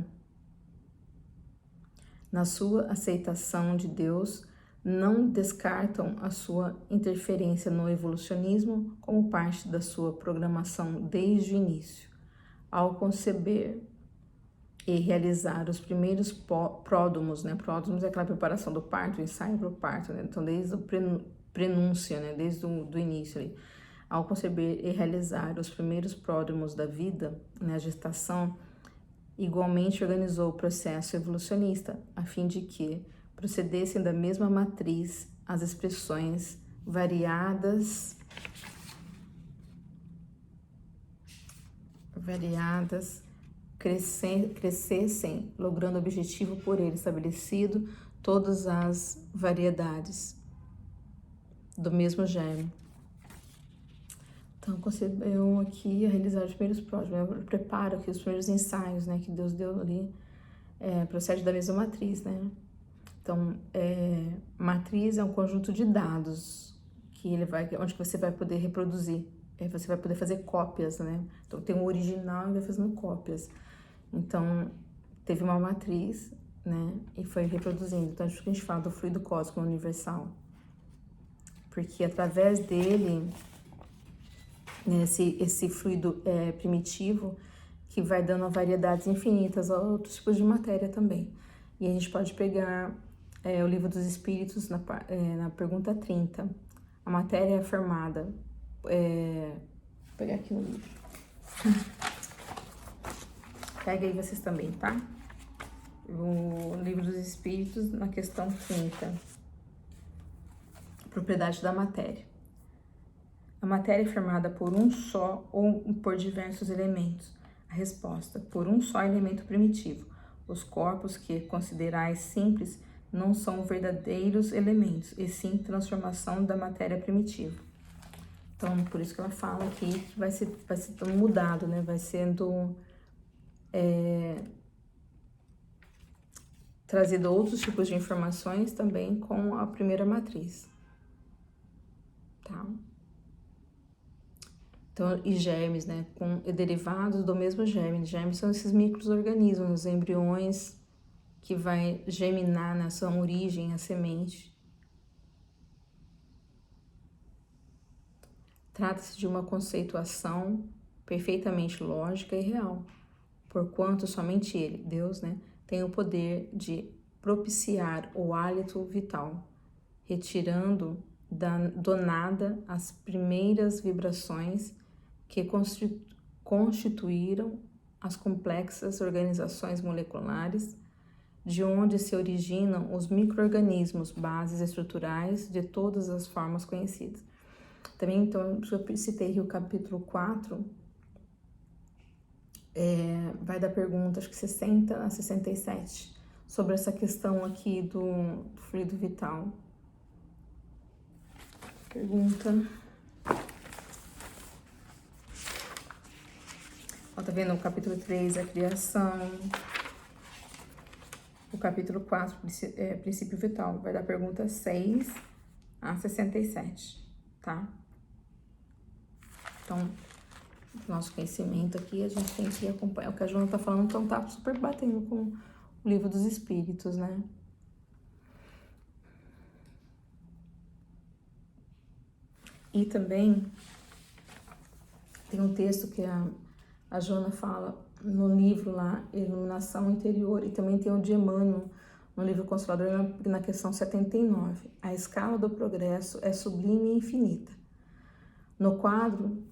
Na sua aceitação de Deus, não descartam a sua interferência no evolucionismo como parte da sua programação desde o início. Ao conceber e realizar os primeiros pródomos, né? Pródomos é aquela preparação do parto, o ensaio para o parto, né? Então, desde o prenúncio, né? Desde o início ali. Ao conceber e realizar os primeiros pródomos da vida, né? A gestação, igualmente organizou o processo evolucionista, a fim de que procedessem da mesma matriz as expressões variadas, crescessem, logrando o objetivo por ele estabelecido, todas as variedades do mesmo germe. Então, concebeu aqui a realizar os primeiros próximos, prepara aqui os primeiros ensaios, né, que Deus deu ali, procede da mesma matriz, né. Então, matriz é um conjunto de dados que onde você vai poder reproduzir, você vai poder fazer cópias, né. Então, tem um original e vai fazendo cópias. Então, teve uma matriz, né, e foi reproduzindo. Então, acho que a gente fala do fluido cósmico universal, porque através dele, esse fluido primitivo, que vai dando variedades infinitas a outros tipos de matéria também. E a gente pode pegar o Livro dos Espíritos na pergunta 30. A matéria é formada... vou pegar aqui no livro. Pega aí vocês também, tá? O Livro dos Espíritos, na questão 30. Propriedade da matéria. A matéria é formada por um só ou por diversos elementos? A resposta, por um só elemento primitivo. Os corpos que considerais simples não são verdadeiros elementos, e sim transformação da matéria primitiva. Então, por isso que ela fala aqui que vai ser mudado, né? Vai sendo trazido outros tipos de informações também com a primeira matriz, tá? Então, e germes, né? Com derivados do mesmo germe. Germes são esses micro-organismos, os embriões que vai germinar na sua origem, a semente. Trata-se de uma conceituação perfeitamente lógica e real, porquanto somente Ele, Deus, né, tem o poder de propiciar o hálito vital, retirando do nada as primeiras vibrações que constituíram as complexas organizações moleculares, de onde se originam os micro-organismos, bases estruturais de todas as formas conhecidas. Também, então, eu citei aqui o capítulo 4, vai da pergunta, acho que 60 a 67, sobre essa questão aqui do fluido vital. Pergunta. Ó, tá vendo? O capítulo 3, a criação. O capítulo 4, princípio vital, vai da pergunta 6 a 67, tá? Então, nosso conhecimento aqui, a gente tem que acompanhar o que a Joana tá falando, então tá super batendo com o Livro dos Espíritos, né? E também tem um texto que a Joana fala no livro lá, Iluminação Interior, e também tem o de Emmanuel, no livro Consolador, na questão 79. A escala do progresso é sublime e infinita. No quadro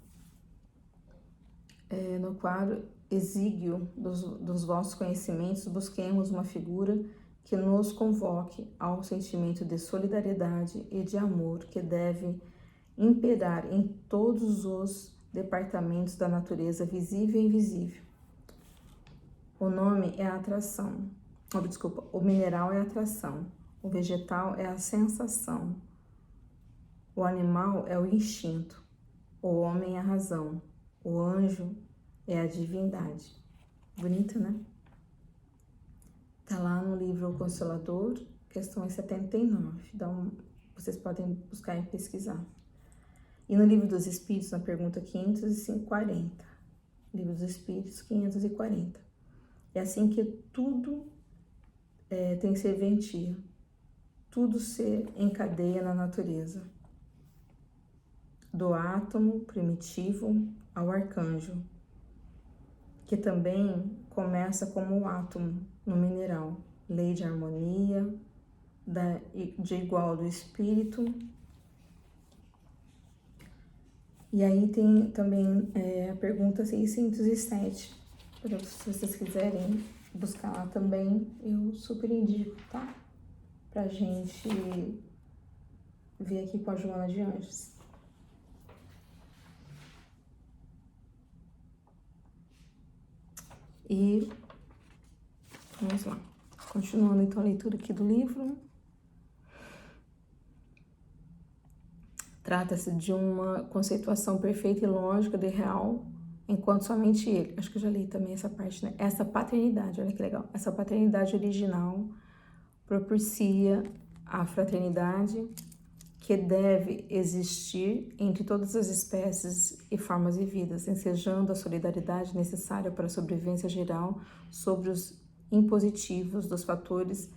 exíguo dos vossos conhecimentos, busquemos uma figura que nos convoque ao sentimento de solidariedade e de amor que deve imperar em todos os departamentos da natureza visível e invisível. O nome é a atração. O mineral é a atração. O vegetal é a sensação. O animal é o instinto. O homem é a razão. O anjo é a divindade. Bonito, né? Tá lá no livro O Consolador, questão 79. Então, vocês podem buscar e pesquisar. E no Livro dos Espíritos, na pergunta 540. Livro dos Espíritos, 540. É assim que tudo tem serventia. Tudo se encadeia na natureza. Do átomo primitivo ao arcanjo, que também começa como o átomo no mineral. Lei de harmonia, de igual do espírito. E aí tem também a pergunta 607, se vocês quiserem buscar lá também, eu super indico, tá? Pra gente ver aqui com a Joana de Anjos. E vamos lá, continuando então a leitura aqui do livro. Trata-se de uma conceituação perfeita e lógica de real, enquanto somente ele. Acho que eu já li também essa parte, né? Essa paternidade, olha que legal. Essa paternidade original propicia a fraternidade que deve existir entre todas as espécies e formas de vida, ensejando a solidariedade necessária para a sobrevivência geral sobre os impositivos dos fatores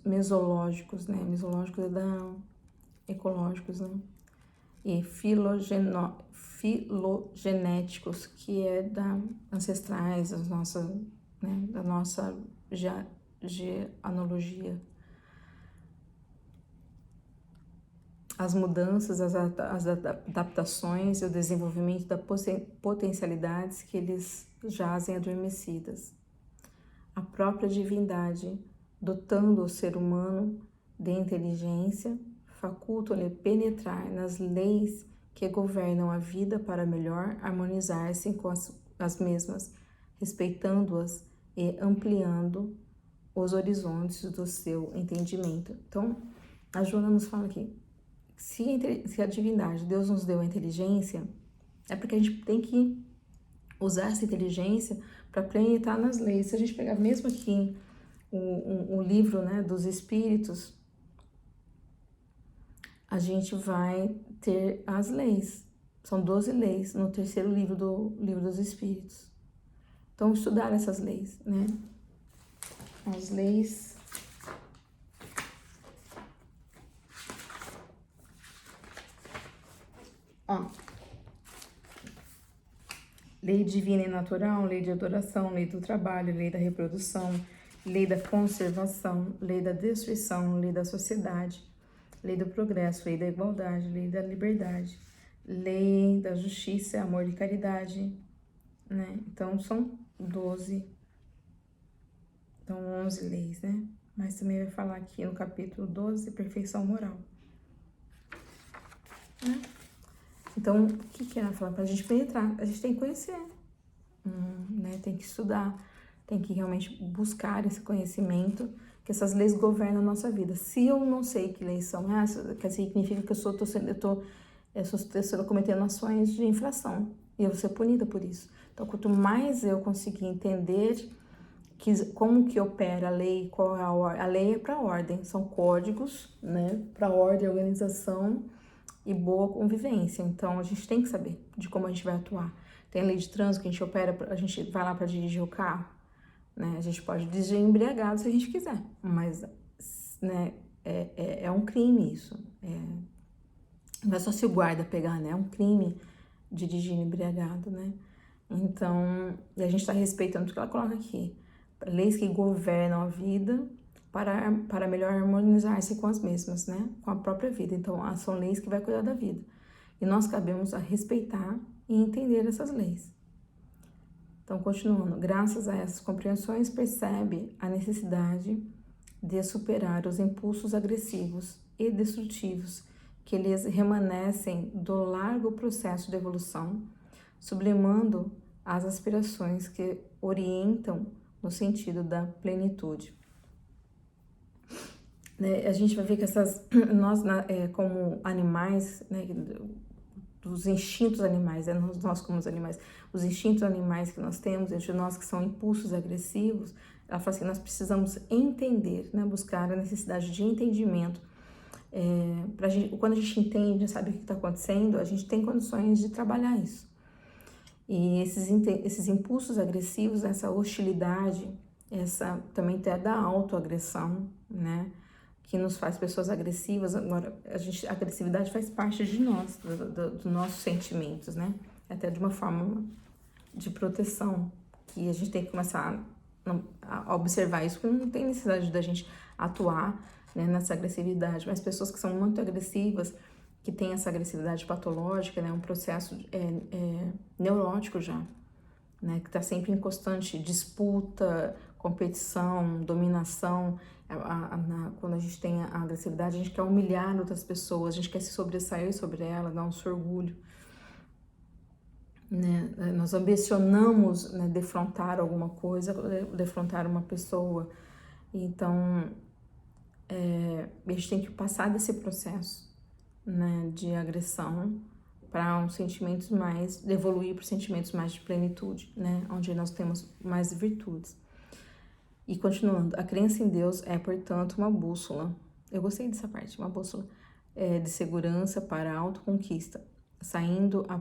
mesológicos, né? Mesológicos ecológicos, né? E filogenéticos, que é ancestrais, da nossa genealogia. as mudanças, as adaptações e o desenvolvimento das potencialidades que eles jazem adormecidas. A própria divindade, dotando o ser humano de inteligência, faculta-lhe penetrar nas leis que governam a vida para melhor harmonizar-se com as mesmas, respeitando-as e ampliando os horizontes do seu entendimento. Então, a Joana nos fala aqui, se a divindade, Deus nos deu a inteligência, é porque a gente tem que usar essa inteligência para penetrar nas leis. Se a gente pegar mesmo aqui o livro, né, dos Espíritos, a gente vai ter as leis. São 12 leis no terceiro livro do Livro dos Espíritos. Então, estudar essas leis, né? As leis... Ó, lei divina e natural, lei de adoração, lei do trabalho, lei da reprodução, lei da conservação, lei da destruição, lei da sociedade, lei do progresso, lei da igualdade, lei da liberdade, lei da justiça, amor e caridade, né? Então, são 12, então 11 leis, né? Mas também vai falar aqui no capítulo 12, perfeição moral, né? Então, o que ela fala? Para a gente penetrar, a gente tem que conhecer, né? Tem que estudar, tem que realmente buscar esse conhecimento, que essas leis governam a nossa vida. Se eu não sei que leis são essas, que significa que eu estou cometendo ações de infração, e eu vou ser punida por isso. Então, quanto mais eu conseguir entender como que opera a lei, qual é a lei é para ordem, são códigos, né? Para ordem, organização e boa convivência. Então, a gente tem que saber de como a gente vai atuar. Tem a lei de trânsito que a gente opera, a gente vai lá para dirigir o carro, né? A gente pode dirigir embriagado se a gente quiser, mas, né, é um crime isso. Não é só se o guarda pegar, né? É um crime dirigir embriagado, né? Então, e a gente está respeitando tudo que ela coloca aqui. Leis que governam a vida para melhor harmonizar-se com as mesmas, né? Com a própria vida. Então, são leis que vai cuidar da vida. E nós cabemos a respeitar e entender essas leis. Então, continuando. Graças a essas compreensões, percebe a necessidade de superar os impulsos agressivos e destrutivos que lhes remanescem do largo processo de evolução, sublimando as aspirações que orientam no sentido da plenitude. A gente vai ver que nós como animais, né, dos instintos animais, nós como os animais, os instintos animais que nós temos, entre nós que são impulsos agressivos, ela fala assim, nós precisamos entender, né, buscar a necessidade de entendimento. Quando a gente entende, sabe o que está acontecendo, a gente tem condições de trabalhar isso. E esses impulsos agressivos, essa hostilidade, essa também até da autoagressão, né? Que nos faz pessoas agressivas. Agora, a agressividade faz parte de nós, dos nossos sentimentos, né? Até de uma forma de proteção, que a gente tem que começar a observar isso, porque não tem necessidade da gente atuar, né, nessa agressividade. Mas pessoas que são muito agressivas, que tem essa agressividade patológica, né, um processo neurótico já, né, que está sempre em constante disputa, competição, dominação. Quando a gente tem a agressividade, a gente quer humilhar outras pessoas, a gente quer se sobressair sobre ela, dar um orgulho, né? Nós ambicionamos, né, defrontar alguma coisa, defrontar uma pessoa. Então, a gente tem que passar desse processo, né, de agressão para uns sentimentos mais, de evoluir para sentimentos mais de plenitude, né, onde nós temos mais virtudes. E continuando, a crença em Deus é, portanto, uma bússola. Eu gostei dessa parte, uma bússola de segurança para a autoconquista, saindo a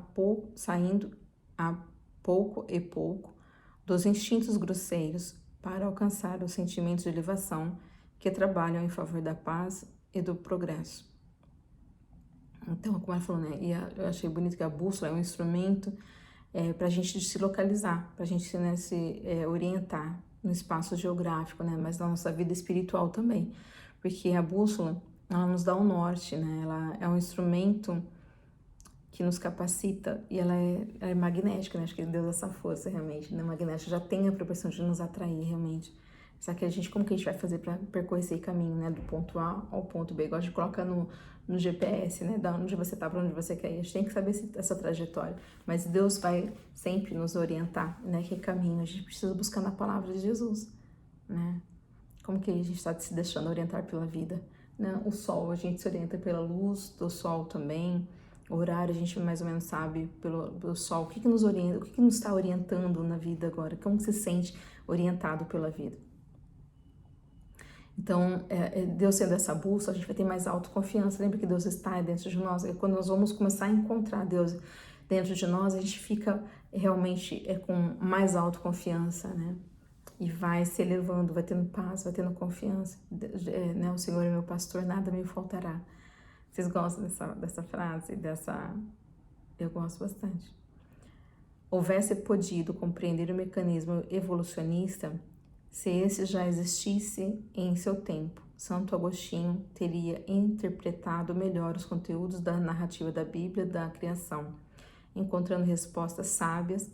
pouco e pouco dos instintos grosseiros para alcançar os sentimentos de elevação que trabalham em favor da paz e do progresso. Então, como ela falou, né? E eu achei bonito que a bússola é um instrumento para a gente se localizar, para a gente, né, se orientar no espaço geográfico, né? Mas na nossa vida espiritual também. Porque a bússola, ela nos dá o norte, né? Ela é um instrumento que nos capacita e ela é magnética, né? Acho que Deus dá essa força realmente, né? Magnética já tem a proporção de nos atrair realmente. Só que como que a gente vai fazer para percorrer esse caminho, né? Do ponto A ao ponto B, igual a gente coloca no GPS, né? Da onde você tá para onde você quer ir. A gente tem que saber essa trajetória. Mas Deus vai sempre nos orientar, né? Que caminho a gente precisa buscar na palavra de Jesus, né? Como que a gente está se deixando orientar pela vida, né? O sol, a gente se orienta pela luz do sol também. O horário, a gente mais ou menos sabe pelo sol. O que nos orienta, o que nos está orientando na vida agora? Como se sente orientado pela vida? Então, Deus sendo essa bússola, a gente vai ter mais autoconfiança. Lembra que Deus está dentro de nós? E quando nós vamos começar a encontrar Deus dentro de nós, a gente fica realmente com mais autoconfiança, né? E vai se elevando, vai tendo paz, vai tendo confiança. Né? O Senhor é meu pastor, nada me faltará. Vocês gostam dessa frase? Eu gosto bastante. Houvesse podido compreender o mecanismo evolucionista, se esse já existisse em seu tempo, Santo Agostinho teria interpretado melhor os conteúdos da narrativa da Bíblia da criação, encontrando respostas sábias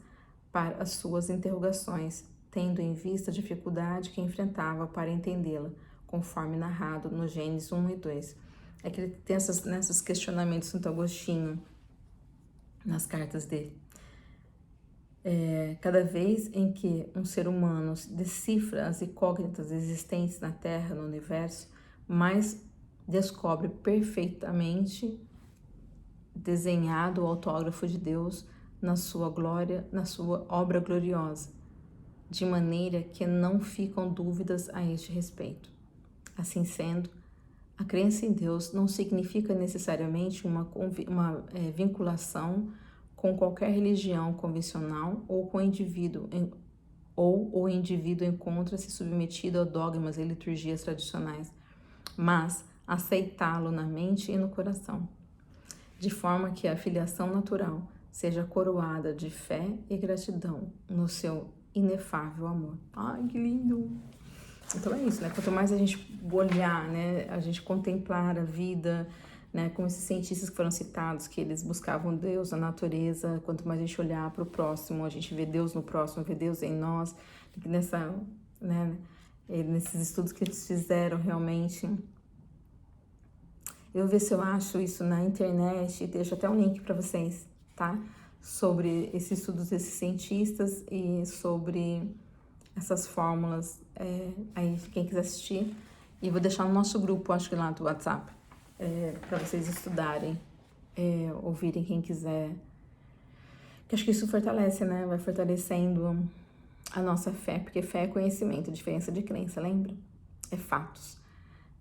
para as suas interrogações, tendo em vista a dificuldade que enfrentava para entendê-la, conforme narrado no Gênesis 1 e 2. É que ele tem nesses questionamentos Santo Agostinho, nas cartas dele. Cada vez em que um ser humano decifra as incógnitas existentes na Terra, no universo, mais descobre perfeitamente desenhado o autógrafo de Deus na sua glória, na sua obra gloriosa, de maneira que não ficam dúvidas a este respeito. Assim sendo, a crença em Deus não significa necessariamente uma vinculação com qualquer religião convencional ou com o indivíduo, o indivíduo encontra-se submetido a dogmas e liturgias tradicionais, mas aceitá-lo na mente e no coração, de forma que a filiação natural seja coroada de fé e gratidão no seu inefável amor. Ai, que lindo! Então é isso, né? Quanto mais a gente olhar, né? A gente contemplar a vida, né? Como esses cientistas que foram citados, que eles buscavam Deus na natureza. Quanto mais a gente olhar para o próximo, a gente vê Deus no próximo, vê Deus em nós. Né? Nesses estudos que eles fizeram realmente. Eu vou ver se eu acho isso na internet, deixo até um link para vocês, tá? Sobre esses estudos desses cientistas e sobre essas fórmulas, aí quem quiser assistir, e vou deixar no nosso grupo, acho que lá do WhatsApp, para vocês estudarem, ouvirem quem quiser, que acho que isso fortalece, né, vai fortalecendo a nossa fé, porque fé é conhecimento, diferença de crença, lembra? É fatos.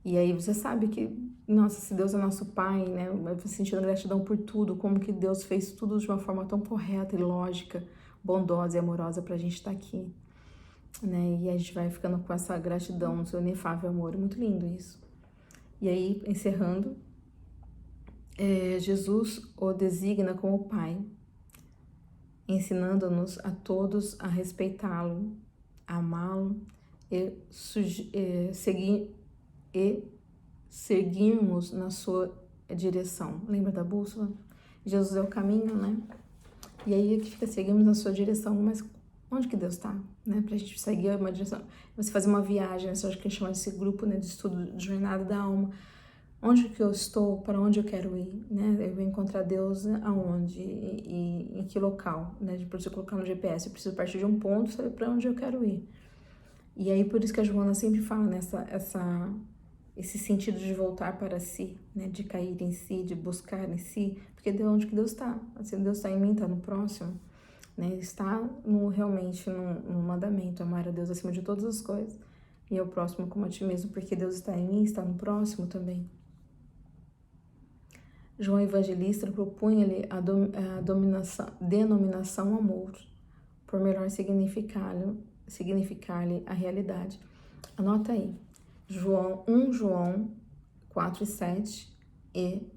E aí você sabe que, nossa, se Deus é nosso Pai, né, vai sentindo gratidão por tudo, como que Deus fez tudo de uma forma tão correta e lógica, bondosa e amorosa pra gente estar aqui. Né? E a gente vai ficando com essa gratidão, seu inefável amor, muito lindo isso. E aí, encerrando, Jesus o designa como Pai, ensinando-nos a todos a respeitá-lo, a amá-lo e seguirmos na sua direção. Lembra da bússola? Jesus é o caminho, né? E aí que fica, seguimos na sua direção, mas onde que Deus está, né? Pra gente seguir uma direção, você fazer uma viagem, eu acho que a gente chama esse grupo, né, de estudo de jornada da alma. Onde que eu estou, para onde eu quero ir, né? Eu vou encontrar Deus aonde e em que local, né? Depois de eu colocar no GPS, eu preciso partir de um ponto, saber para onde eu quero ir. E aí por isso que a Joana sempre fala esse sentido de voltar para si, né? De cair em si, de buscar em si, porque de onde que Deus está? Se Deus está em mim, está no próximo. Né, está realmente no mandamento, amar a Deus acima de todas as coisas e ao próximo como a ti mesmo, porque Deus está em mim, está no próximo também. João Evangelista propunha-lhe a denominação amor, por melhor significar-lhe a realidade. Anota aí, 1 João 4:7 e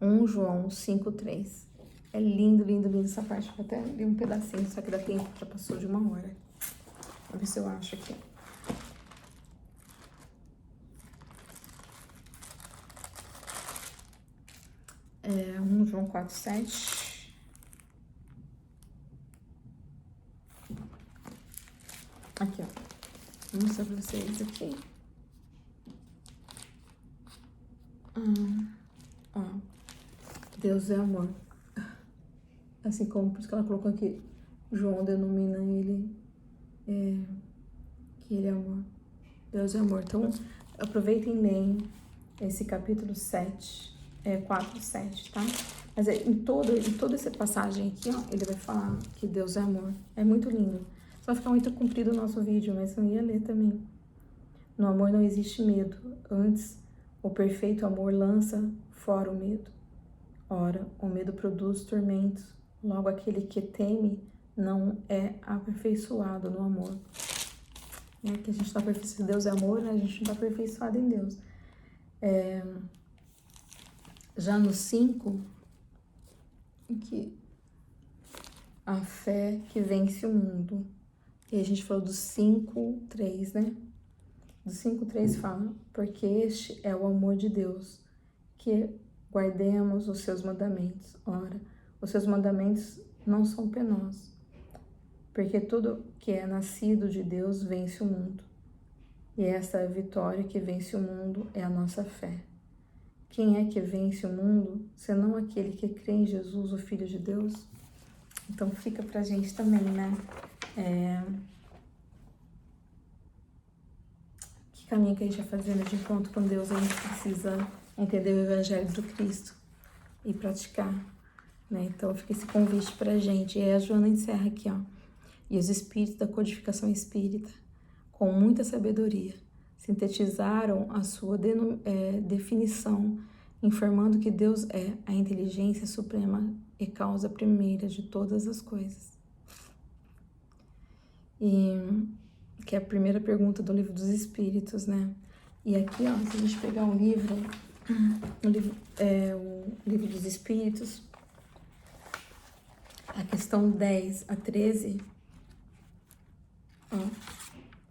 1 João 5:3. É lindo, lindo, lindo essa parte. Eu até li um pedacinho, só que dá tempo, já passou de 1 hora. Vamos ver se eu acho aqui. 1 João 4:7. Aqui, ó. Vou mostrar pra vocês aqui. Ó. Deus é amor. Assim como, por isso que ela colocou aqui, João denomina ele que ele é amor. Deus é amor. Então, aproveitem e leiam esse capítulo 4:7, tá? Mas em toda essa passagem aqui, ó, ele vai falar que Deus é amor. É muito lindo. Só vai ficar muito comprido o nosso vídeo, mas eu ia ler também. No amor não existe medo. Antes, o perfeito amor lança fora o medo. Ora, o medo produz tormentos. Logo, aquele que teme não é aperfeiçoado no amor. Que a gente está aperfeiçoado. Deus é amor, né? A gente não está aperfeiçoado em Deus. Já no 5, que a fé que vence o mundo. E a gente falou do 5:3, né? Do 5:3 fala, porque este é o amor de Deus, que guardemos os seus mandamentos. Ora, os seus mandamentos não são penosos, porque tudo que é nascido de Deus vence o mundo. E essa vitória que vence o mundo é a nossa fé. Quem é que vence o mundo, senão aquele que crê em Jesus, o Filho de Deus? Então fica pra gente também, né? Que caminho que a gente vai fazendo de encontro com Deus? A gente precisa entender o Evangelho do Cristo e praticar, né? Então fica esse convite pra gente. E aí a Joana encerra aqui, ó. E os espíritos da codificação espírita, com muita sabedoria, sintetizaram a sua definição, informando que Deus é a inteligência suprema e causa primeira de todas as coisas. E que é a primeira pergunta do Livro dos Espíritos, né? E aqui, ó, se a gente pegar o livro dos Espíritos, a questão 10-13, ó,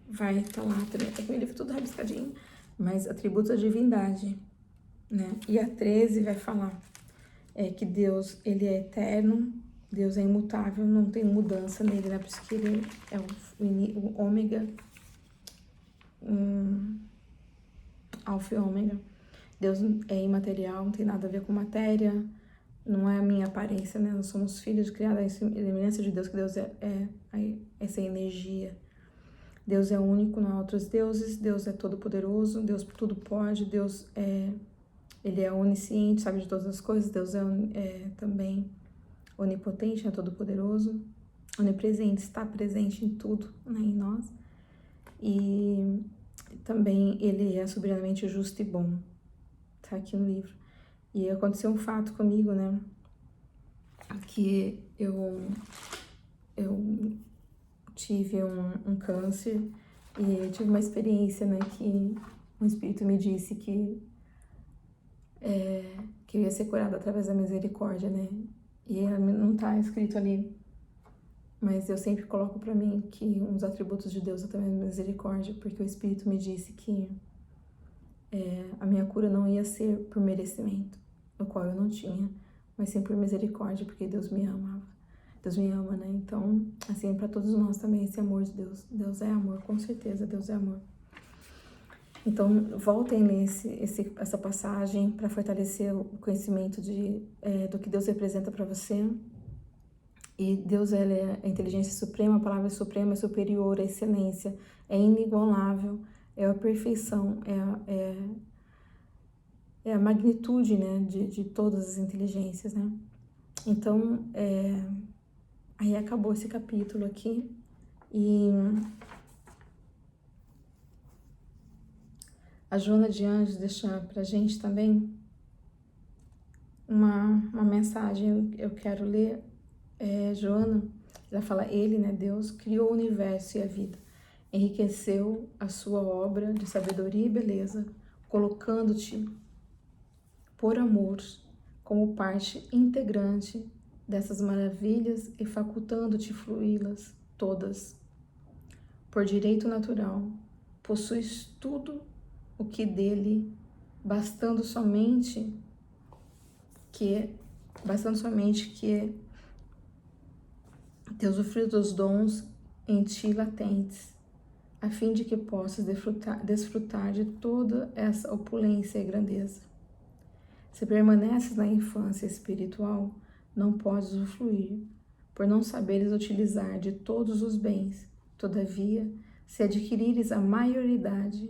vai estar lá, é que o livro tudo rabiscadinho, mas atributos da divindade, né? E a 13 vai falar que Deus, ele é eterno, Deus é imutável, não tem mudança nele, né? Por isso que ele é o ômega, alfa e ômega. Deus é imaterial, não tem nada a ver com matéria, não é a minha aparência, né? Nós somos filhos criados à semelhança de Deus, que Deus é essa energia. Deus é único, não há outros deuses, Deus é todo-poderoso, Deus tudo pode, Deus ele é onisciente, sabe de todas as coisas, Deus é também onipotente, é todo-poderoso, onipresente, está presente em tudo, né, em nós. E também ele é soberanamente justo e bom, tá aqui no livro. E aconteceu um fato comigo, né, que eu tive um câncer e tive uma experiência, né, que um espírito me disse que eu ia ser curada através da misericórdia, né, e não tá escrito ali, mas eu sempre coloco pra mim que um dos atributos de Deus é também a misericórdia, porque o espírito me disse que a minha cura não ia ser por merecimento, o qual eu não tinha, mas sim por misericórdia, porque Deus me amava. Deus me ama, né? Então, assim, para todos nós também esse amor de Deus. Deus é amor, com certeza, Deus é amor. Então, voltem nesse essa passagem para fortalecer o conhecimento do que Deus representa para você. E Deus, ele é a inteligência suprema, a palavra suprema é superior, a excelência, é inigualável, é a perfeição, é a magnitude, né, de todas as inteligências, né? Então, aí acabou esse capítulo aqui e a Joana de Anjos deixa pra gente também uma mensagem, eu quero ler. Joana, ela fala, ele, né, Deus, criou o universo e a vida, enriqueceu a sua obra de sabedoria e beleza, colocando-te por amor como parte integrante dessas maravilhas e facultando-te fruí-las todas. Por direito natural, possuis tudo o que dele, bastando somente que, bastante somente que te usufruir dos dons em ti latentes, a fim de que possas desfrutar de toda essa opulência e grandeza. Se permaneces na infância espiritual, não podes usufruir, por não saberes utilizar de todos os bens. Todavia, se adquirires a maioridade,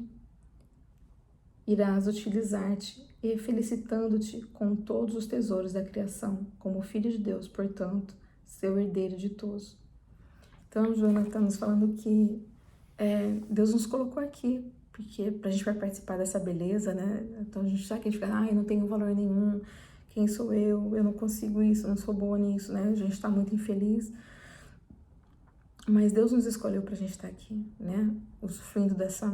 irás utilizar-te e felicitando-te com todos os tesouros da criação, como filho de Deus, portanto, seu herdeiro ditoso. Então, Joana está nos falando que Deus nos colocou aqui, porque pra gente vai participar dessa beleza, né? Então, a gente já que a gente fica, eu não tenho valor nenhum, quem sou eu não consigo isso, eu não sou boa nisso, né? A gente tá muito infeliz. Mas Deus nos escolheu pra gente estar aqui, né? Usufruindo dessa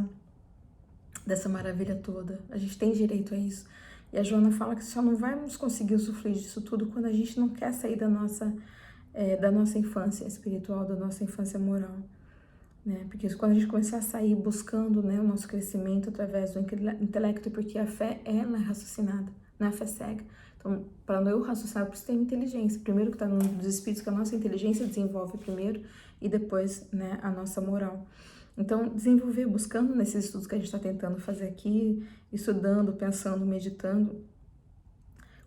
maravilha toda. A gente tem direito a isso. E a Joana fala que só não vamos conseguir usufruir disso tudo quando a gente não quer sair da nossa infância espiritual, da nossa infância moral. Né? Porque quando a gente começar a sair buscando, né, o nosso crescimento através do intelecto, porque a fé, ela é raciocinada, não é a fé cega. Então, para eu raciocinar, eu preciso ter inteligência. Primeiro que está no dos espíritos, que a nossa inteligência desenvolve primeiro e depois, né, a nossa moral. Então, desenvolver, buscando nesses estudos que a gente está tentando fazer aqui, estudando, pensando, meditando,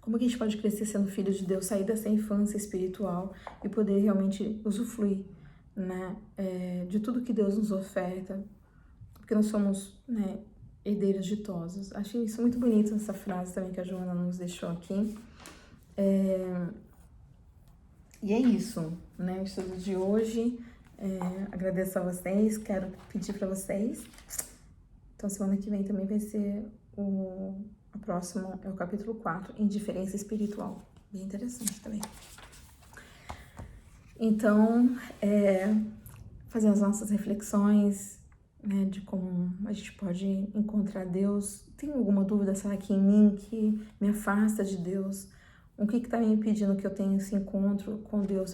como que a gente pode crescer sendo filho de Deus, sair dessa infância espiritual e poder realmente usufruir, né, de tudo que Deus nos oferta, porque nós somos, né, herdeiros ditosos. Achei isso muito bonito, essa frase também que a Joana nos deixou aqui. E é isso, né, o estudo de hoje. Agradeço a vocês, quero pedir para vocês. Então, semana que vem também vai ser o próximo, é o capítulo 4, Indiferença Espiritual. Bem interessante também. Então, fazer as nossas reflexões, né, de como a gente pode encontrar Deus. Tem alguma dúvida, será que em mim que me afasta de Deus? O que está me impedindo que eu tenha esse encontro com Deus,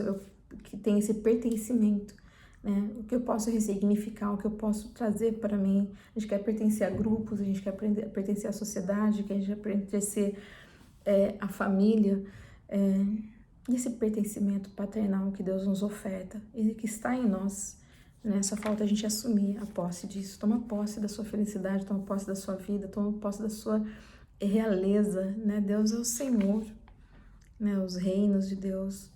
que tenha esse pertencimento, né? O que eu posso ressignificar, o que eu posso trazer para mim? A gente quer pertencer a grupos, a gente quer pertencer à sociedade, a gente quer pertencer à família, e esse pertencimento paternal que Deus nos oferta e que está em nós, né? Só falta a gente assumir a posse disso. Toma posse da sua felicidade, toma posse da sua vida, toma posse da sua realeza, né? Deus é o Senhor, né? Os reinos de Deus.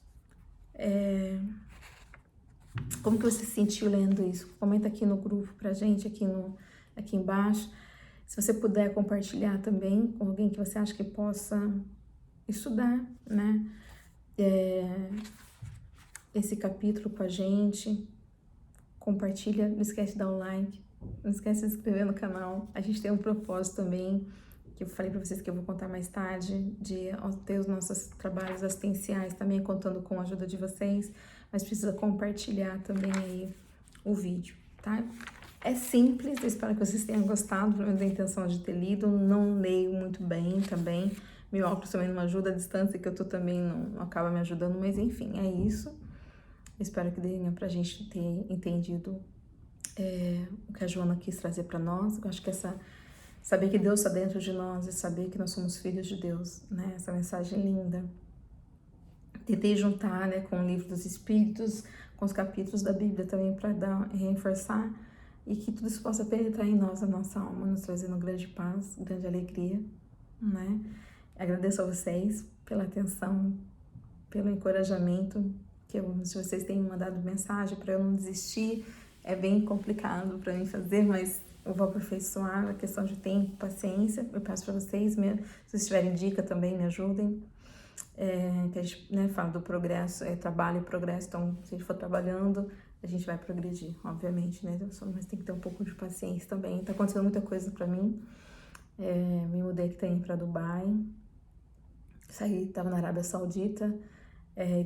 Como que você se sentiu lendo isso? Comenta aqui no grupo pra gente, aqui embaixo. Se você puder compartilhar também com alguém que você acha que possa estudar, né? Esse capítulo com a gente. Compartilha, não esquece de dar um like, não esquece de se inscrever no canal. A gente tem um propósito também, que eu falei para vocês que eu vou contar mais tarde, de ter os nossos trabalhos assistenciais também, contando com a ajuda de vocês, mas precisa compartilhar também aí o vídeo, tá? É simples, eu espero que vocês tenham gostado, pelo menos a intenção de ter lido. Não leio muito bem também, meu óculos também não ajuda, a distância que eu tô também não acaba me ajudando, mas enfim, é isso. Espero que dê pra gente ter entendido o que a Joana quis trazer para nós. Eu acho que saber que Deus está dentro de nós e saber que nós somos filhos de Deus, né? Essa mensagem linda. Tentei juntar, né, com o livro dos Espíritos, com os capítulos da Bíblia também para reforçar e que tudo isso possa penetrar em nós, a nossa alma, nos trazendo grande paz, grande alegria, né? Agradeço a vocês pela atenção, pelo encorajamento, se vocês têm mandado mensagem para eu não desistir. É bem complicado para mim fazer, mas eu vou aperfeiçoar. A questão de tempo, paciência, eu peço para vocês, se vocês tiverem dica também, me ajudem. Que a gente, né, fala do progresso, trabalho e progresso, então se a gente for trabalhando, a gente vai progredir, obviamente, né? Mas tem que ter um pouco de paciência também. Tá acontecendo muita coisa para mim. Me mudei aqui também para Dubai, tava na Arábia Saudita.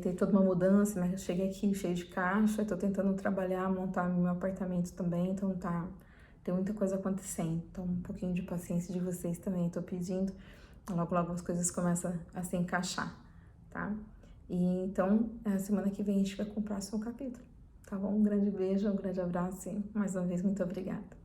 Tem toda uma mudança, né? Eu cheguei aqui cheio de caixa, tô tentando trabalhar, montar meu apartamento também, então tem muita coisa acontecendo. Então, um pouquinho de paciência de vocês também, tô pedindo. Logo, logo as coisas começam a se encaixar, tá? E então, a semana que vem a gente vai com o próximo capítulo, tá bom? Um grande beijo, um grande abraço e mais uma vez, muito obrigada.